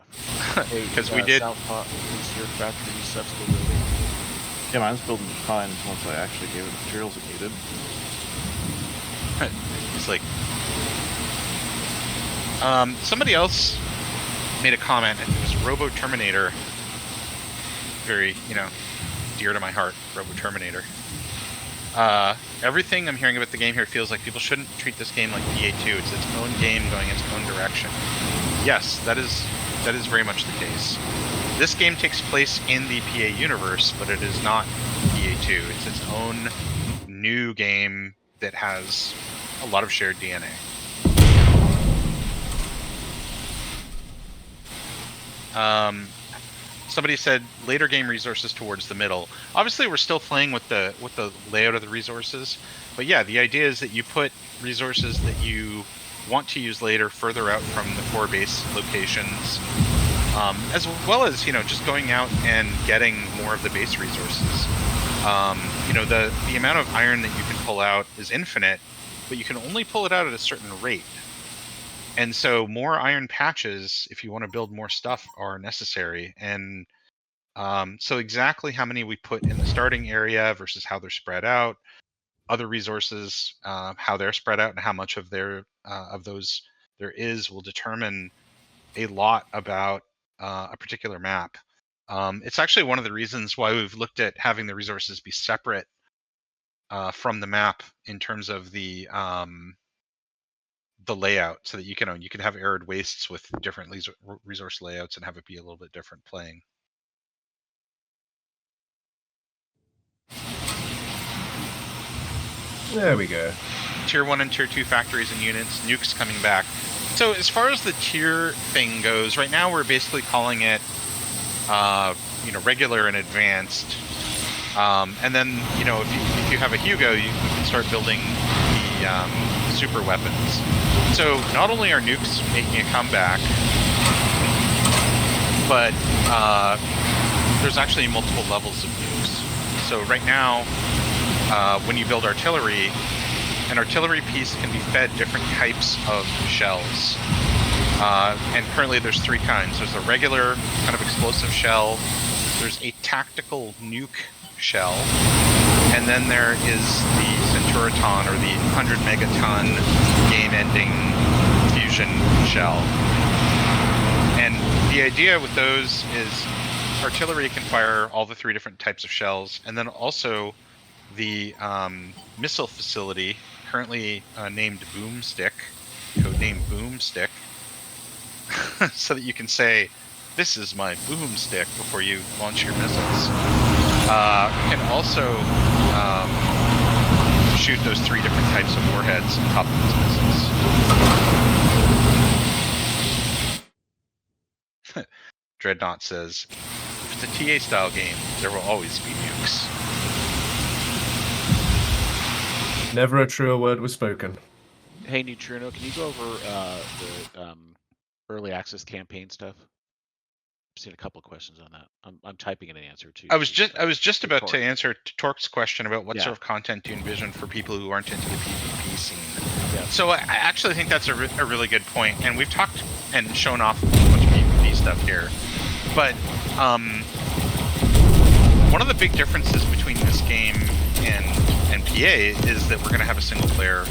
Because we did. Southpaw, is your factory stuff still building? Yeah, mine's building fine once I actually gave it the materials it needed. It's like somebody else made a comment, and it was Robo Terminator. Very, dear to my heart, Robo Terminator. Everything I'm hearing about the game here feels like people shouldn't treat this game like PA2. It's its own game going its own direction. Yes, that is very much the case. This game takes place in the PA universe, but it is not PA2. It's its own new game that has a lot of shared DNA. Somebody said later game resources towards the middle. Obviously, we're still playing with the layout of the resources, but yeah, the idea is that you put resources that you want to use later further out from the core base locations, as well as just going out and getting more of the base resources. The amount of iron that you can pull out is infinite, but you can only pull it out at a certain rate. And so more iron patches, if you want to build more stuff, are necessary. And so exactly how many we put in the starting area versus how they're spread out, other resources, how they're spread out, and how much of those there is will determine a lot about a particular map. It's actually one of the reasons why we've looked at having the resources be separate from the map in terms of the layout, so that you can have arid wastes with different resource layouts and have it be a little bit different playing. There we go. Tier 1 and Tier 2 factories and units, nukes coming back. So as far as the tier thing goes, right now we're basically calling it regular and advanced. And then if you have a Hugo, you can start building the super weapons. So not only are nukes making a comeback, but there's actually multiple levels of nukes. So right now, when you build artillery, an artillery piece can be fed different types of shells. And currently there's 3 kinds. There's a regular kind of explosive shell, there's a tactical nuke shell, and then there is the Centuriton, or the 100 megaton game-ending fusion shell. And the idea with those is artillery can fire all the 3 different types of shells, and then also the missile facility, currently named Boomstick, codenamed Boomstick, so that you can say, "This is my boomstick," before you launch your missiles. Can also shoot those 3 different types of warheads on top of these missiles. Dreadnought says, "If it's a TA style game, there will always be nukes." Never a truer word was spoken. Hey, Neutrino, can you go over the early access campaign stuff? I've seen a couple of questions on that. I'm typing in an answer too. I was just about to answer Torque's question about what sort of content do you envision for people who aren't into the PvP scene. Yeah. So I actually think that's a really good point, and we've talked and shown off a bunch of PvP stuff here. But one of the big differences between this game and PA is that we're going to have a single player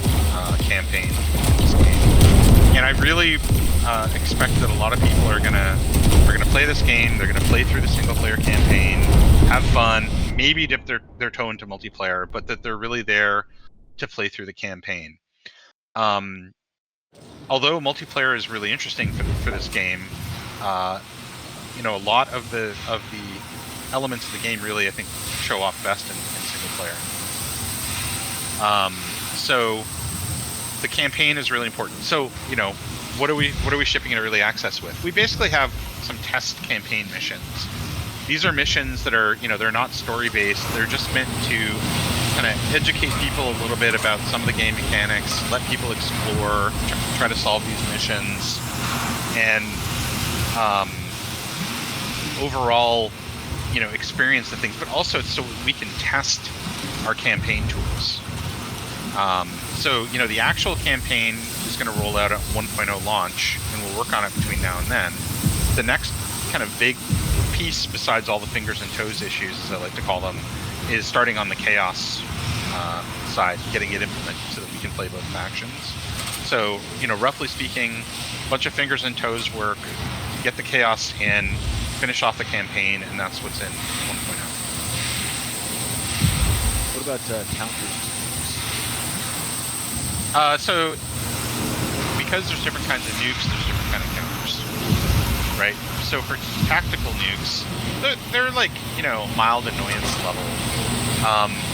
campaign in this game, and I really expect that a lot of people are gonna play this game. They're gonna play through the single player campaign, have fun, maybe dip their toe into multiplayer, but that they're really there to play through the campaign. Although multiplayer is really interesting for this game, a lot of the elements of the game really, I think, show off best in single player. So the campaign is really important. So what are we shipping into early access with? We basically have some test campaign missions. These are missions that are they're not story based. They're just meant to kind of educate people a little bit about some of the game mechanics, let people explore, try to solve these missions, and overall experience the things, but also so we can test our campaign tools. So the actual campaign is going to roll out at 1.0 launch, and we'll work on it between now and then. The next kind of big piece, besides all the fingers and toes issues, as I like to call them, is starting on the chaos side, getting it implemented so that we can play both factions. So roughly speaking, a bunch of fingers and toes work, get the chaos in, finish off the campaign, and that's what's in 1.0. What about counters? So because there's different kinds of nukes, there's different kind of counters, right? So for tactical nukes, they're like mild annoyance level.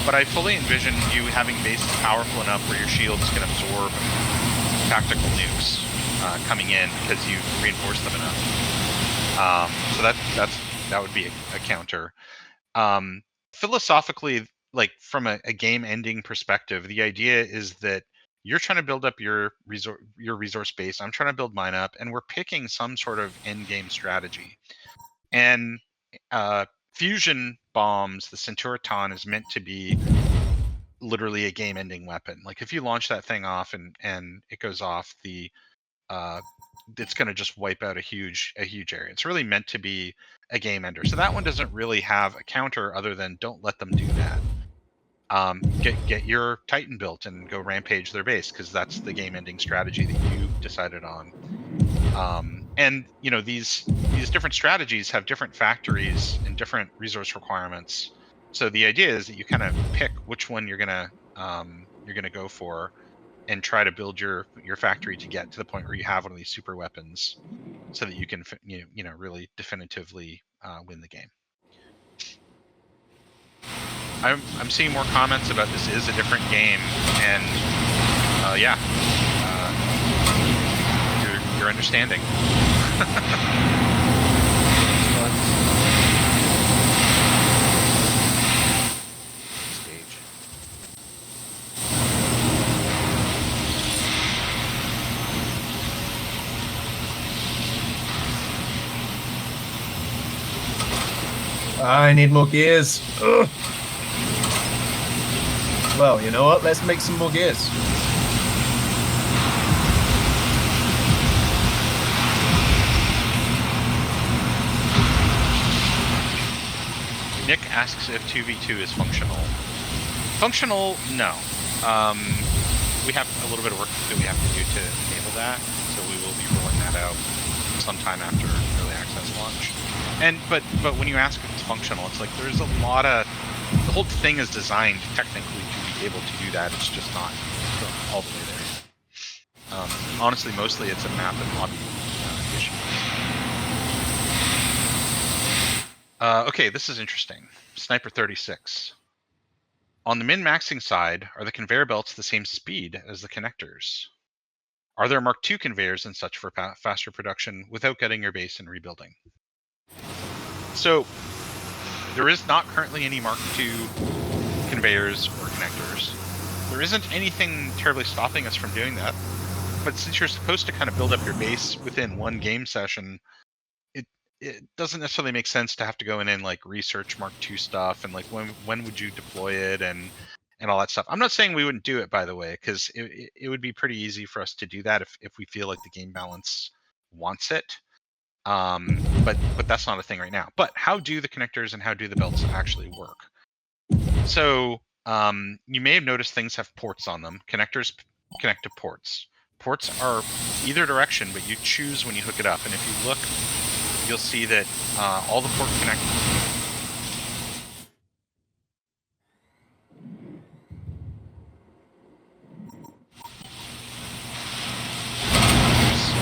But I fully envision you having bases powerful enough where your shields can absorb tactical nukes coming in because you've reinforced them enough. So that would be a counter. Philosophically, like from a game ending perspective, the idea is that you're trying to build up your resource base. I'm trying to build mine up, and we're picking some sort of end game strategy. And fusion bombs, the Centurion, is meant to be literally a game ending weapon. Like if you launch that thing off and it goes off, it's going to just wipe out a huge area. It's really meant to be a game ender. So that one doesn't really have a counter other than don't let them do that. Get your Titan built and go rampage their base, because that's the game ending strategy that you decided on. And you know, these different strategies have different factories and different resource requirements. So the idea is that you kind of pick which one you're gonna go for, and try to build your factory to get to the point where you have one of these super weapons, so that you can really definitively win the game. I'm seeing more comments about this is a different game, and yeah, you're understanding. Stage. I need more gears. Ugh. Well, you know what? Let's make some more gears. Nick asks if 2v2 is functional. Functional, no. We have a little bit of work that we have to do to enable that, so we will be rolling that out sometime after early access launch. But when you ask if it's functional, it's like there's a lot of, the whole thing is designed technically to be able to do that. It's just not all the way there. Honestly, mostly it's a map and lobby issue. Okay, this is interesting. Sniper 36. On the min-maxing side, are the conveyor belts the same speed as the connectors? Are there Mark II conveyors and such for faster production without getting your base and rebuilding? So there is not currently any Mark II conveyors or connectors. There isn't anything terribly stopping us from doing that. But since you're supposed to kind of build up your base within one game session, it doesn't necessarily make sense to have to go in and like research Mark II stuff and like when would you deploy it and all that stuff. I'm not saying we wouldn't do it, by the way, because it would be pretty easy for us to do that if we feel like the game balance wants it. But that's not a thing right now. But how do the connectors and how do the belts actually work? So you may have noticed things have ports on them. Connectors connect to ports. Ports are either direction, but you choose when you hook it up. And if you look, you'll see that all the port connectors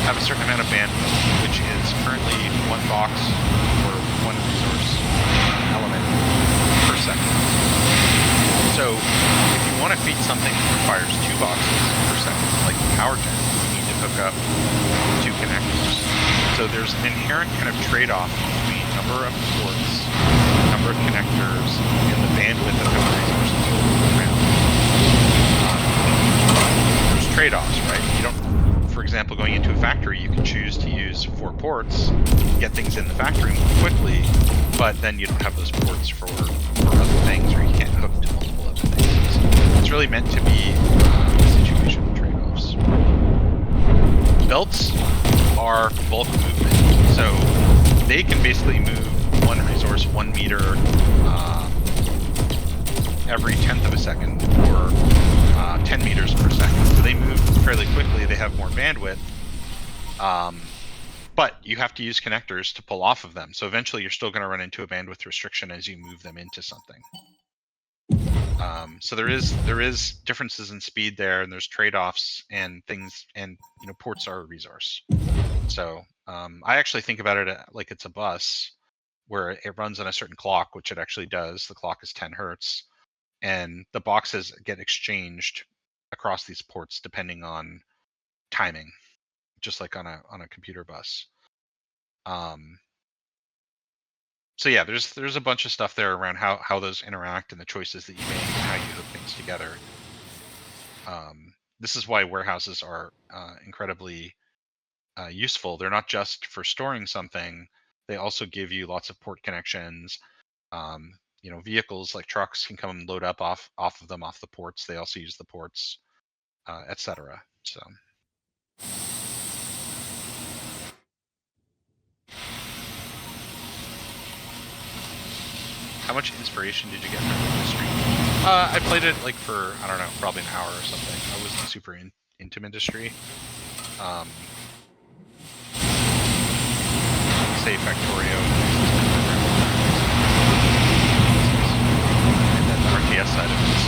have a certain amount of bandwidth, which is currently one box or one resource element per second. So if you want to feed something that requires 2 boxes per second, like the power gen, you need to hook up 2 connectors. So there's an inherent kind of trade-off between number of ports, number of connectors, and the bandwidth of how many resources you move around. There's trade-offs, right? You don't, for example, going into a factory, you can choose to use 4 ports, get things in the factory more quickly, but then you don't have those ports for other things, or you can't hook to multiple other things. It's really meant to be a situation of trade-offs. Belts are bulk movement, so they can basically move one resource 1 meter every 1/10 of a second, or 10 meters per second. So they move fairly quickly. They have more bandwidth, but you have to use connectors to pull off of them. So eventually, you're still going to run into a bandwidth restriction as you move them into something. So there is differences in speed there, and there's trade-offs and things, and ports are a resource. So I actually think about it like it's a bus where it runs on a certain clock, which it actually does. The clock is 10 hertz, and the boxes get exchanged across these ports depending on timing, just like on a computer bus. So yeah, there's a bunch of stuff there around how those interact and the choices that you make and how you hook things together. This is why warehouses are incredibly useful. They're not just for storing something; they also give you lots of port connections. You know, vehicles like trucks can come and load up off of them off the ports. They also use the ports, etc. So. How much inspiration did you get from the stream? I played it like for, I don't know, probably an hour or something. I wasn't super into Industry. Say Factorio. And then the RTS side of it is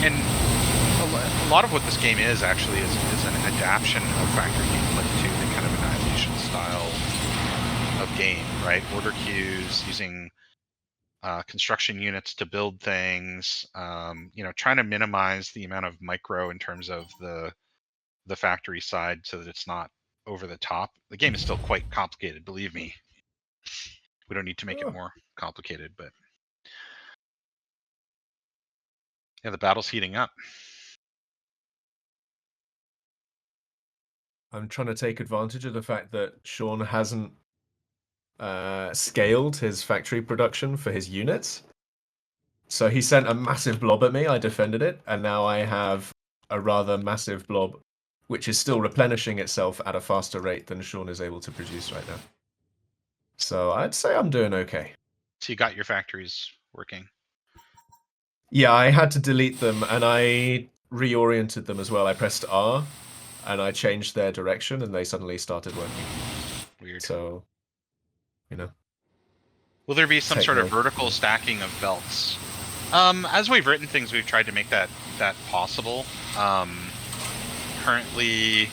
and a lot of what this game is actually is an adaptation of factory gameplay to the kind of Annihilation style of game, right? Order queues, using construction units to build things, you know, trying to minimize the amount of micro in terms of the factory side so that it's not over the top. The game is still quite complicated, believe me. We don't need to make it more complicated, but yeah, the battle's heating up. I'm trying to take advantage of the fact that Sean hasn't scaled his factory production for his units. So he sent a massive blob at me, I defended it, and now I have a rather massive blob, which is still replenishing itself at a faster rate than Sean is able to produce right now. So I'd say I'm doing okay. So you got your factories working? Yeah, I had to delete them, and I reoriented them as well. I pressed R, and I changed their direction, and they suddenly started working. Weird. So, you know. Will there be some sort of vertical stacking of belts? As we've written things, we've tried to make that possible. Currently,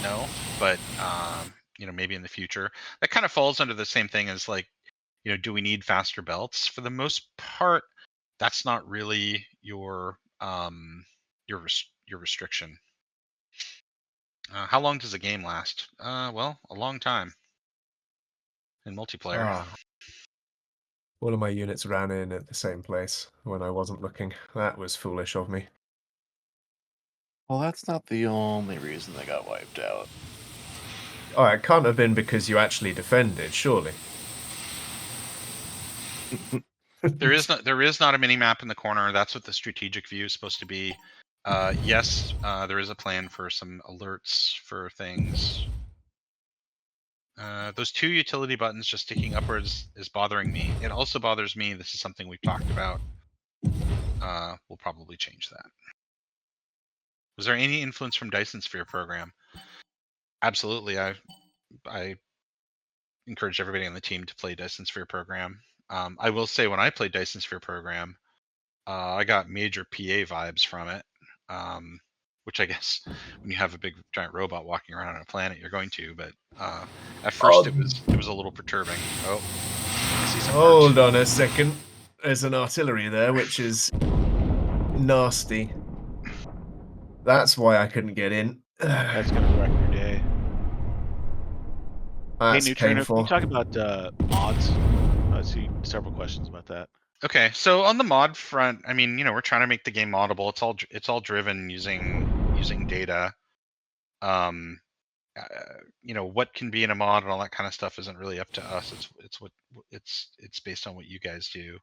no, but you know, maybe in the future. That kind of falls under the same thing as, like, you know, do we need faster belts? For the most part, that's not really your restriction. How long does a game last? Well, a long time in multiplayer. All of my units ran in at the same place when I wasn't looking. That was foolish of me. Well, that's not the only reason they got wiped out. Oh, it can't have been because you actually defended, surely. There is not a mini map in the corner. That's what the strategic view is supposed to be. Yes, there is a plan for some alerts for things. Those two utility buttons just sticking upwards is bothering me. It also bothers me. This is something we've talked about. We'll probably change that. Was there any influence from Dyson Sphere program? Absolutely. I encourage everybody on the team to play Dyson Sphere program. I will say, when I played Dyson Sphere program, I got major PA vibes from it. Which I guess when you have a big giant robot walking around on a planet, you're going to. But at first, it was a little perturbing. Oh, I see some hold on a second. There's an artillery there, which is nasty. That's why I couldn't get in. That's gonna wreck your day. That's hey, Neutrino, painful. can you talk about mods? I see several questions about that. Okay, so on the mod front, I mean, you know, we're trying to make the game moddable. It's all driven using data. You know, what can be in a mod and all that kind of stuff isn't really up to us. It's based on what you guys do.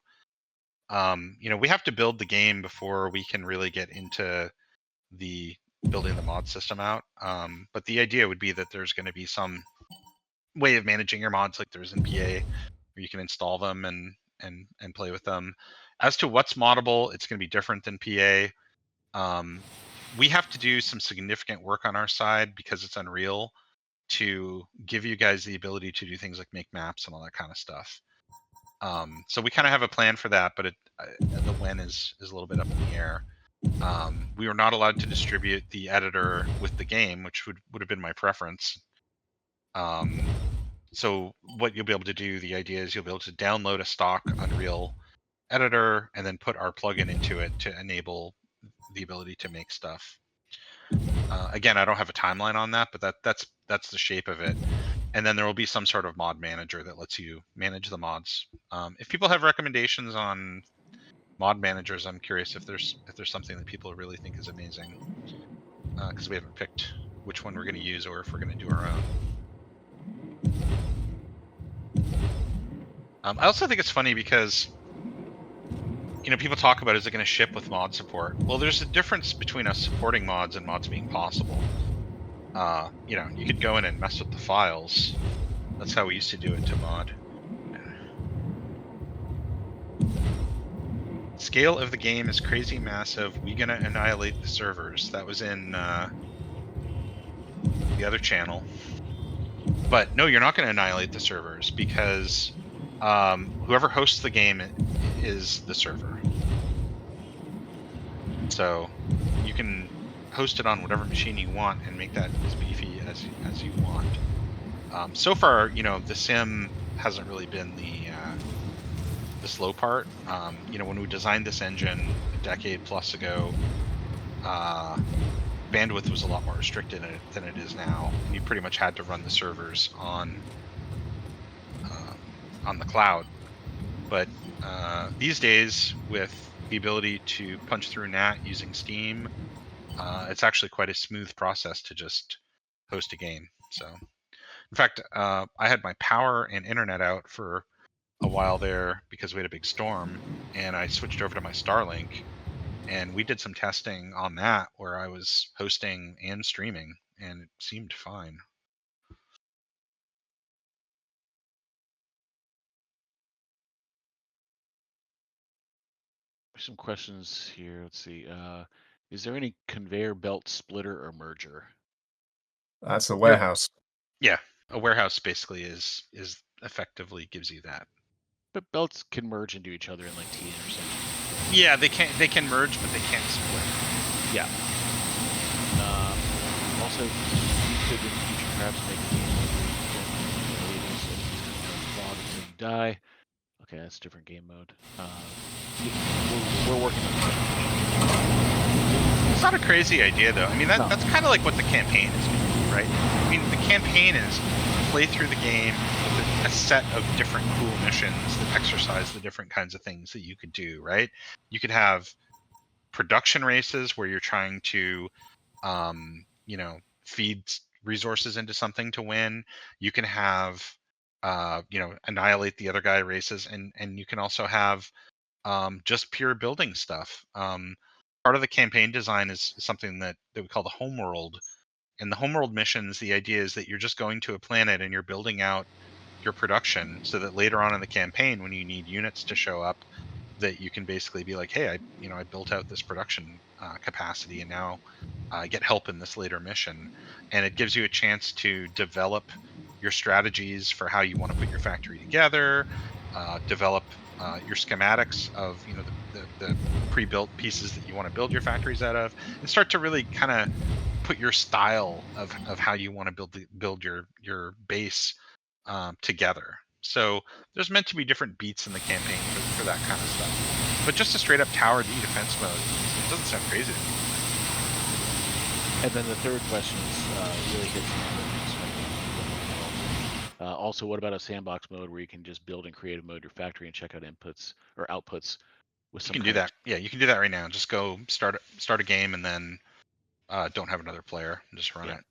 You know, we have to build the game before we can really get into the building the mod system out. But the idea would be that there's going to be some way of managing your mods like there's in PA, where you can install them and play with them. As to what's moddable, it's going to be different than PA. We have to do some significant work on our side because it's Unreal to give you guys the ability to do things like make maps and all that kind of stuff. So we kind of have a plan for that, but the when is a little bit up in the air. We were not allowed to distribute the editor with the game, which would have been my preference. So what you'll be able to do, the idea is you'll be able to download a stock Unreal editor and then put our plugin into it to enable the ability to make stuff. Again, I don't have a timeline on that, but that's the shape of it. And then there will be some sort of mod manager that lets you manage the mods. If people have recommendations on mod managers, I'm curious if there's something that people really think is amazing, because we haven't picked which one we're going to use or if we're going to do our own. I also think it's funny because, you know, people talk about, is it going to ship with mod support? Well, there's a difference between us supporting mods and mods being possible. You know, you could go in and mess with the files. That's how we used to do it to mod. Scale of the game is crazy massive. We gonna annihilate the servers. That was in the other channel. But no, you're not gonna annihilate the servers, because whoever hosts the game is the server. So you can host it on whatever machine you want and make that as beefy as you want. So far, you know, the sim hasn't really been the slow part. You know, when we designed this engine a decade plus ago, bandwidth was a lot more restricted than it is now. You pretty much had to run the servers on the cloud. But these days, with the ability to punch through NAT using Steam, it's actually quite a smooth process to just host a game. So, in fact, I had my power and internet out for a while there because we had a big storm, and I switched over to my Starlink, and we did some testing on that where I was hosting and streaming, and it seemed fine. Some questions here. Let's see. Is there any conveyor belt splitter or merger? That's a warehouse. Yeah, a warehouse basically is effectively gives you that. But belts can merge into each other in like T intersection. Yeah, they can merge, but they can't split. Yeah. Also, you could in the future perhaps make a game where you don't fog until you die. Okay, that's a different game mode. We're working on that. It's not a crazy idea, though. I mean, that's kind of like what the campaign is going to be, right? I mean, the campaign is play through the game with a set of different cool missions that exercise the different kinds of things that you could do, right? You could have production races where you're trying to, you know, feed resources into something to win. You can have, you know, annihilate the other guy races, and you can also have just pure building stuff. Part of the campaign design is something that we call the homeworld. In the homeworld missions, the idea is that you're just going to a planet and you're building out your production so that later on in the campaign, when you need units to show up, that you can basically be like, hey, I built out this production capacity, and now I get help in this later mission. And it gives you a chance to develop your strategies for how you want to put your factory together, develop your schematics of, you know, the pre-built pieces that you want to build your factories out of, and start to really kind of put your style of how you want to build your base together. So there's meant to be different beats in the campaign for that kind of stuff. But just a straight up tower D defense mode, it doesn't sound crazy to me. And then the third question is really hits also, what about a sandbox mode where you can just build in creative mode your factory and check out inputs or outputs with some? You can do that. Yeah, you can do that right now. Just go start a game and then don't have another player and just run it.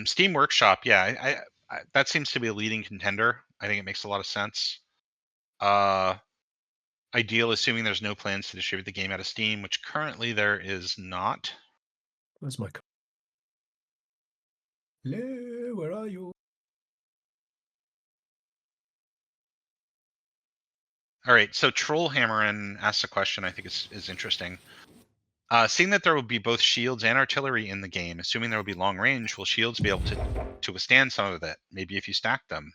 Steam Workshop, yeah, I that seems to be a leading contender. I think it makes a lot of sense. Ideal, assuming there's no plans to distribute the game out of Steam, which currently there is not. Where's my... Hello, where are you? All right, so Trollhammerin asks a question I think is interesting. Seeing that there will be both shields and artillery in the game, assuming there will be long range, will shields be able to withstand some of that? Maybe if you stack them.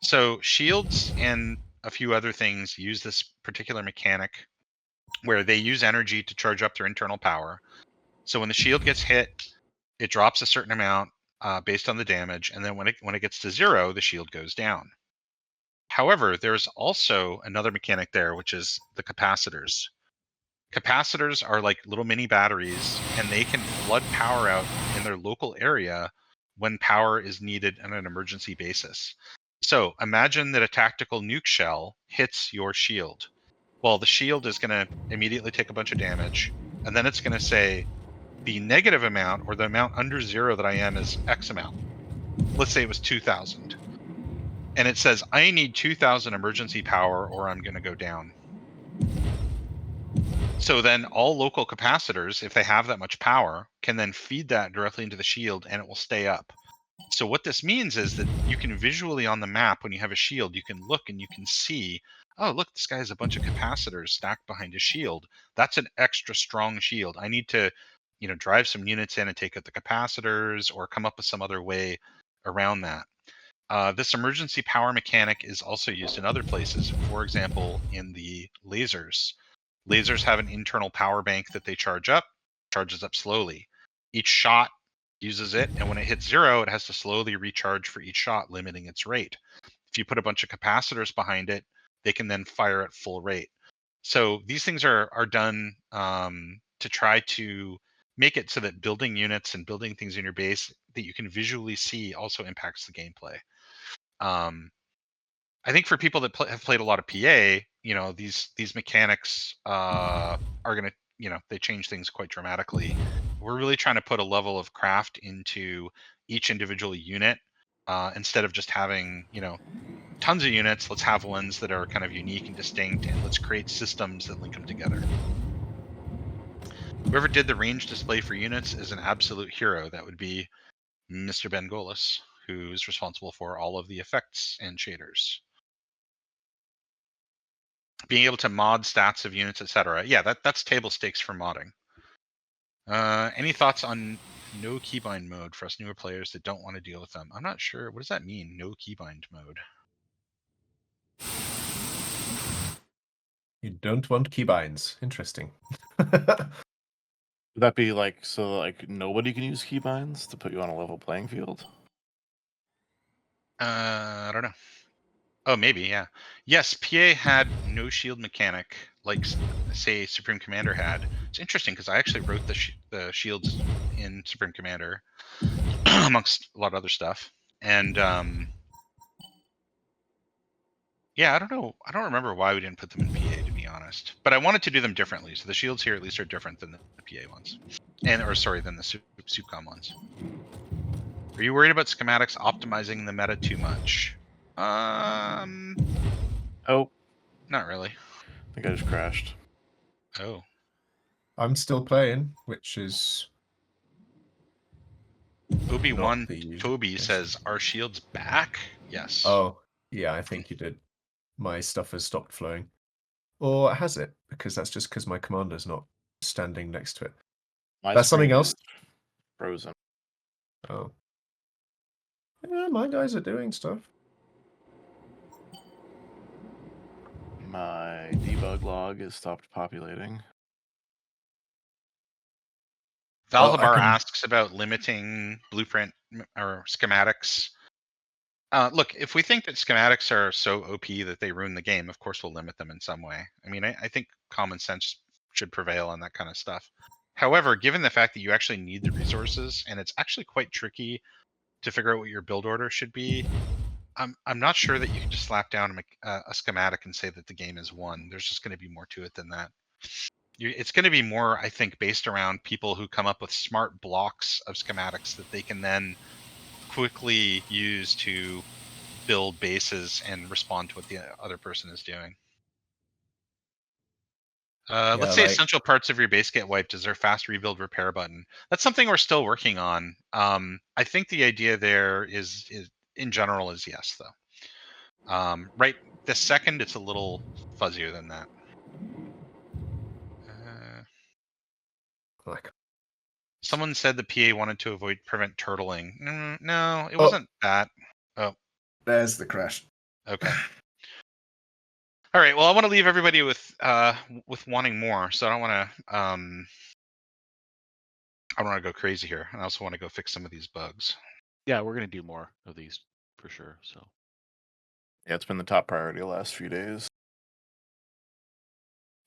So shields and a few other things use this particular mechanic where they use energy to charge up their internal power. So when the shield gets hit, it drops a certain amount based on the damage, and then when it gets to 0, the shield goes down. However, there's also another mechanic there, which is the capacitors. Capacitors are like little mini batteries, and they can flood power out in their local area when power is needed on an emergency basis. So imagine that a tactical nuke shell hits your shield. Well, the shield is going to immediately take a bunch of damage, and then it's going to say the negative amount, or the amount under 0 that I am, is X amount. Let's say it was 2,000. And it says, I need 2,000 emergency power or I'm going to go down. So then all local capacitors, if they have that much power, can then feed that directly into the shield and it will stay up. So what this means is that you can visually on the map, when you have a shield, you can look and you can see, oh, look, this guy has a bunch of capacitors stacked behind his shield. That's an extra strong shield. I need to, drive some units in and take out the capacitors or come up with some other way around that. This emergency power mechanic is also used in other places. For example, in the lasers. Lasers have an internal power bank that they charges up slowly. Each shot uses it, and when it hits 0, it has to slowly recharge for each shot, limiting its rate. If you put a bunch of capacitors behind it, they can then fire at full rate. So these things are done to try to make it so that building units and building things in your base that you can visually see also impacts the gameplay. I think for people that have played a lot of PA, these mechanics are going to, they change things quite dramatically. We're really trying to put a level of craft into each individual unit instead of just having, tons of units. Let's have ones that are kind of unique and distinct, and let's create systems that link them together. Whoever did the range display for units is an absolute hero. That would be Mr. Bengolis, who is responsible for all of the effects and shaders. Being able to mod stats of units, etc. Yeah, that's table stakes for modding. Any thoughts on no keybind mode for us newer players that don't want to deal with them? I'm not sure. What does that mean, no keybind mode? You don't want keybinds. Interesting. Would that be like, so like nobody can use keybinds to put you on a level playing field? I don't know. Oh, maybe, yeah. Yes, PA had no shield mechanic, like say Supreme Commander had. It's interesting because I actually wrote the shields in Supreme Commander, amongst a lot of other stuff. And yeah, I don't know. I don't remember why we didn't put them in PA, to be honest. But I wanted to do them differently. So the shields here at least are different than the PA ones, than the SupCom ones. Are you worried about schematics optimizing the meta too much? Oh, Not really. I think I just crashed. Oh. I'm still playing, which is Obi-Wan not the usual Toby case. says, "Are shields back?" Yes. Oh, yeah, I think you did. My stuff has stopped flowing. Or has it? Because that's just because my commander's not standing next to it. My That's something screen else? is frozen. Oh. Yeah, my guys are doing stuff. My debug log has stopped populating. Valhabar asks about limiting blueprint or schematics. Look, if we think that schematics are so OP that they ruin the game, of course we'll limit them in some way. I mean, I think common sense should prevail on that kind of stuff. However, given the fact that you actually need the resources, and it's actually quite tricky to figure out what your build order should be, I'm not sure that you can just slap down a schematic and say that the game is won. There's just going to be more to it than that. It's going to be more, I think, based around people who come up with smart blocks of schematics that they can then quickly use to build bases and respond to what the other person is doing. Let's say essential parts of your base get wiped. Is there a fast rebuild repair button? That's something we're still working on. I think the idea there is in general is yes, though. Right this second, it's a little fuzzier than that. Someone said the PA wanted to prevent turtling. No, it wasn't that. Oh, there's the crash. Okay. All right. Well, I want to leave everybody with wanting more, so I don't want to go crazy here. I also want to go fix some of these bugs. Yeah, we're gonna do more of these for sure. So yeah, it's been the top priority the last few days.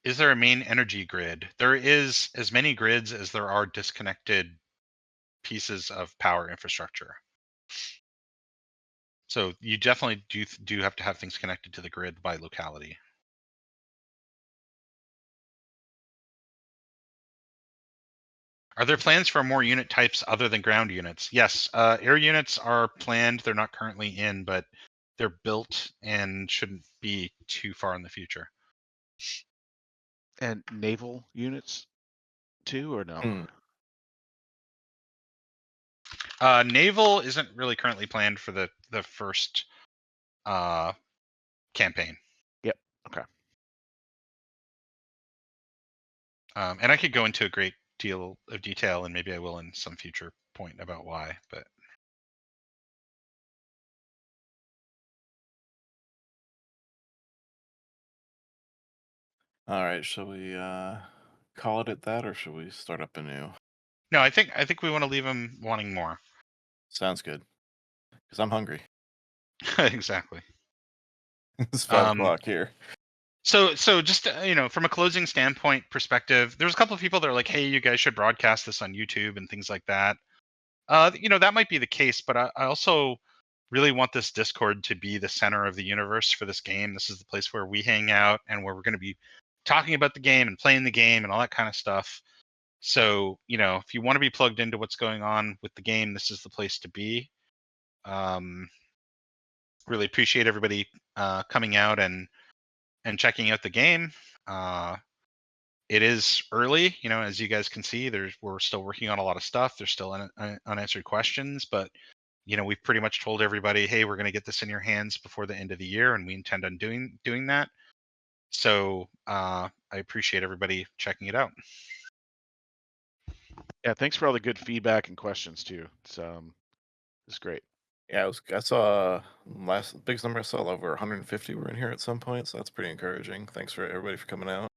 Is there a main energy grid? There is as many grids as there are disconnected pieces of power infrastructure. So you definitely do have to have things connected to the grid by locality. Are there plans for more unit types other than ground units? Yes, air units are planned. They're not currently in, but they're built and shouldn't be too far in the future. And naval units too, or no? Naval isn't really currently planned for the first campaign. Yep. Okay. And I could go into a great deal of detail, and maybe I will in some future point about why, but All right, shall we call it at that, or shall we start up anew? no, I think we want to leave them wanting more. Sounds good. Because I'm hungry. Exactly. It's 5 o'clock here. So just from a closing standpoint perspective, there's a couple of people that are like, "Hey, you guys should broadcast this on YouTube and things like that." That might be the case, but I also really want this Discord to be the center of the universe for this game. This is the place where we hang out and where we're going to be talking about the game and playing the game and all that kind of stuff. So, if you want to be plugged into what's going on with the game, this is the place to be. Really appreciate everybody coming out and checking out the game. It is early, as you guys can see. We're still working on a lot of stuff. There's still unanswered questions, but we've pretty much told everybody, hey, we're going to get this in your hands before the end of the year, and we intend on doing that. So I appreciate everybody checking it out. Yeah, thanks for all the good feedback and questions too. It's great. Yeah, I saw biggest number I saw, over 150 were in here at some point, so that's pretty encouraging. Thanks for everybody for coming out.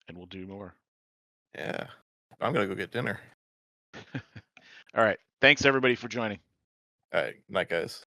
And we'll do more. Yeah, I'm gonna go get dinner. All right. Thanks everybody for joining. All right, night, guys.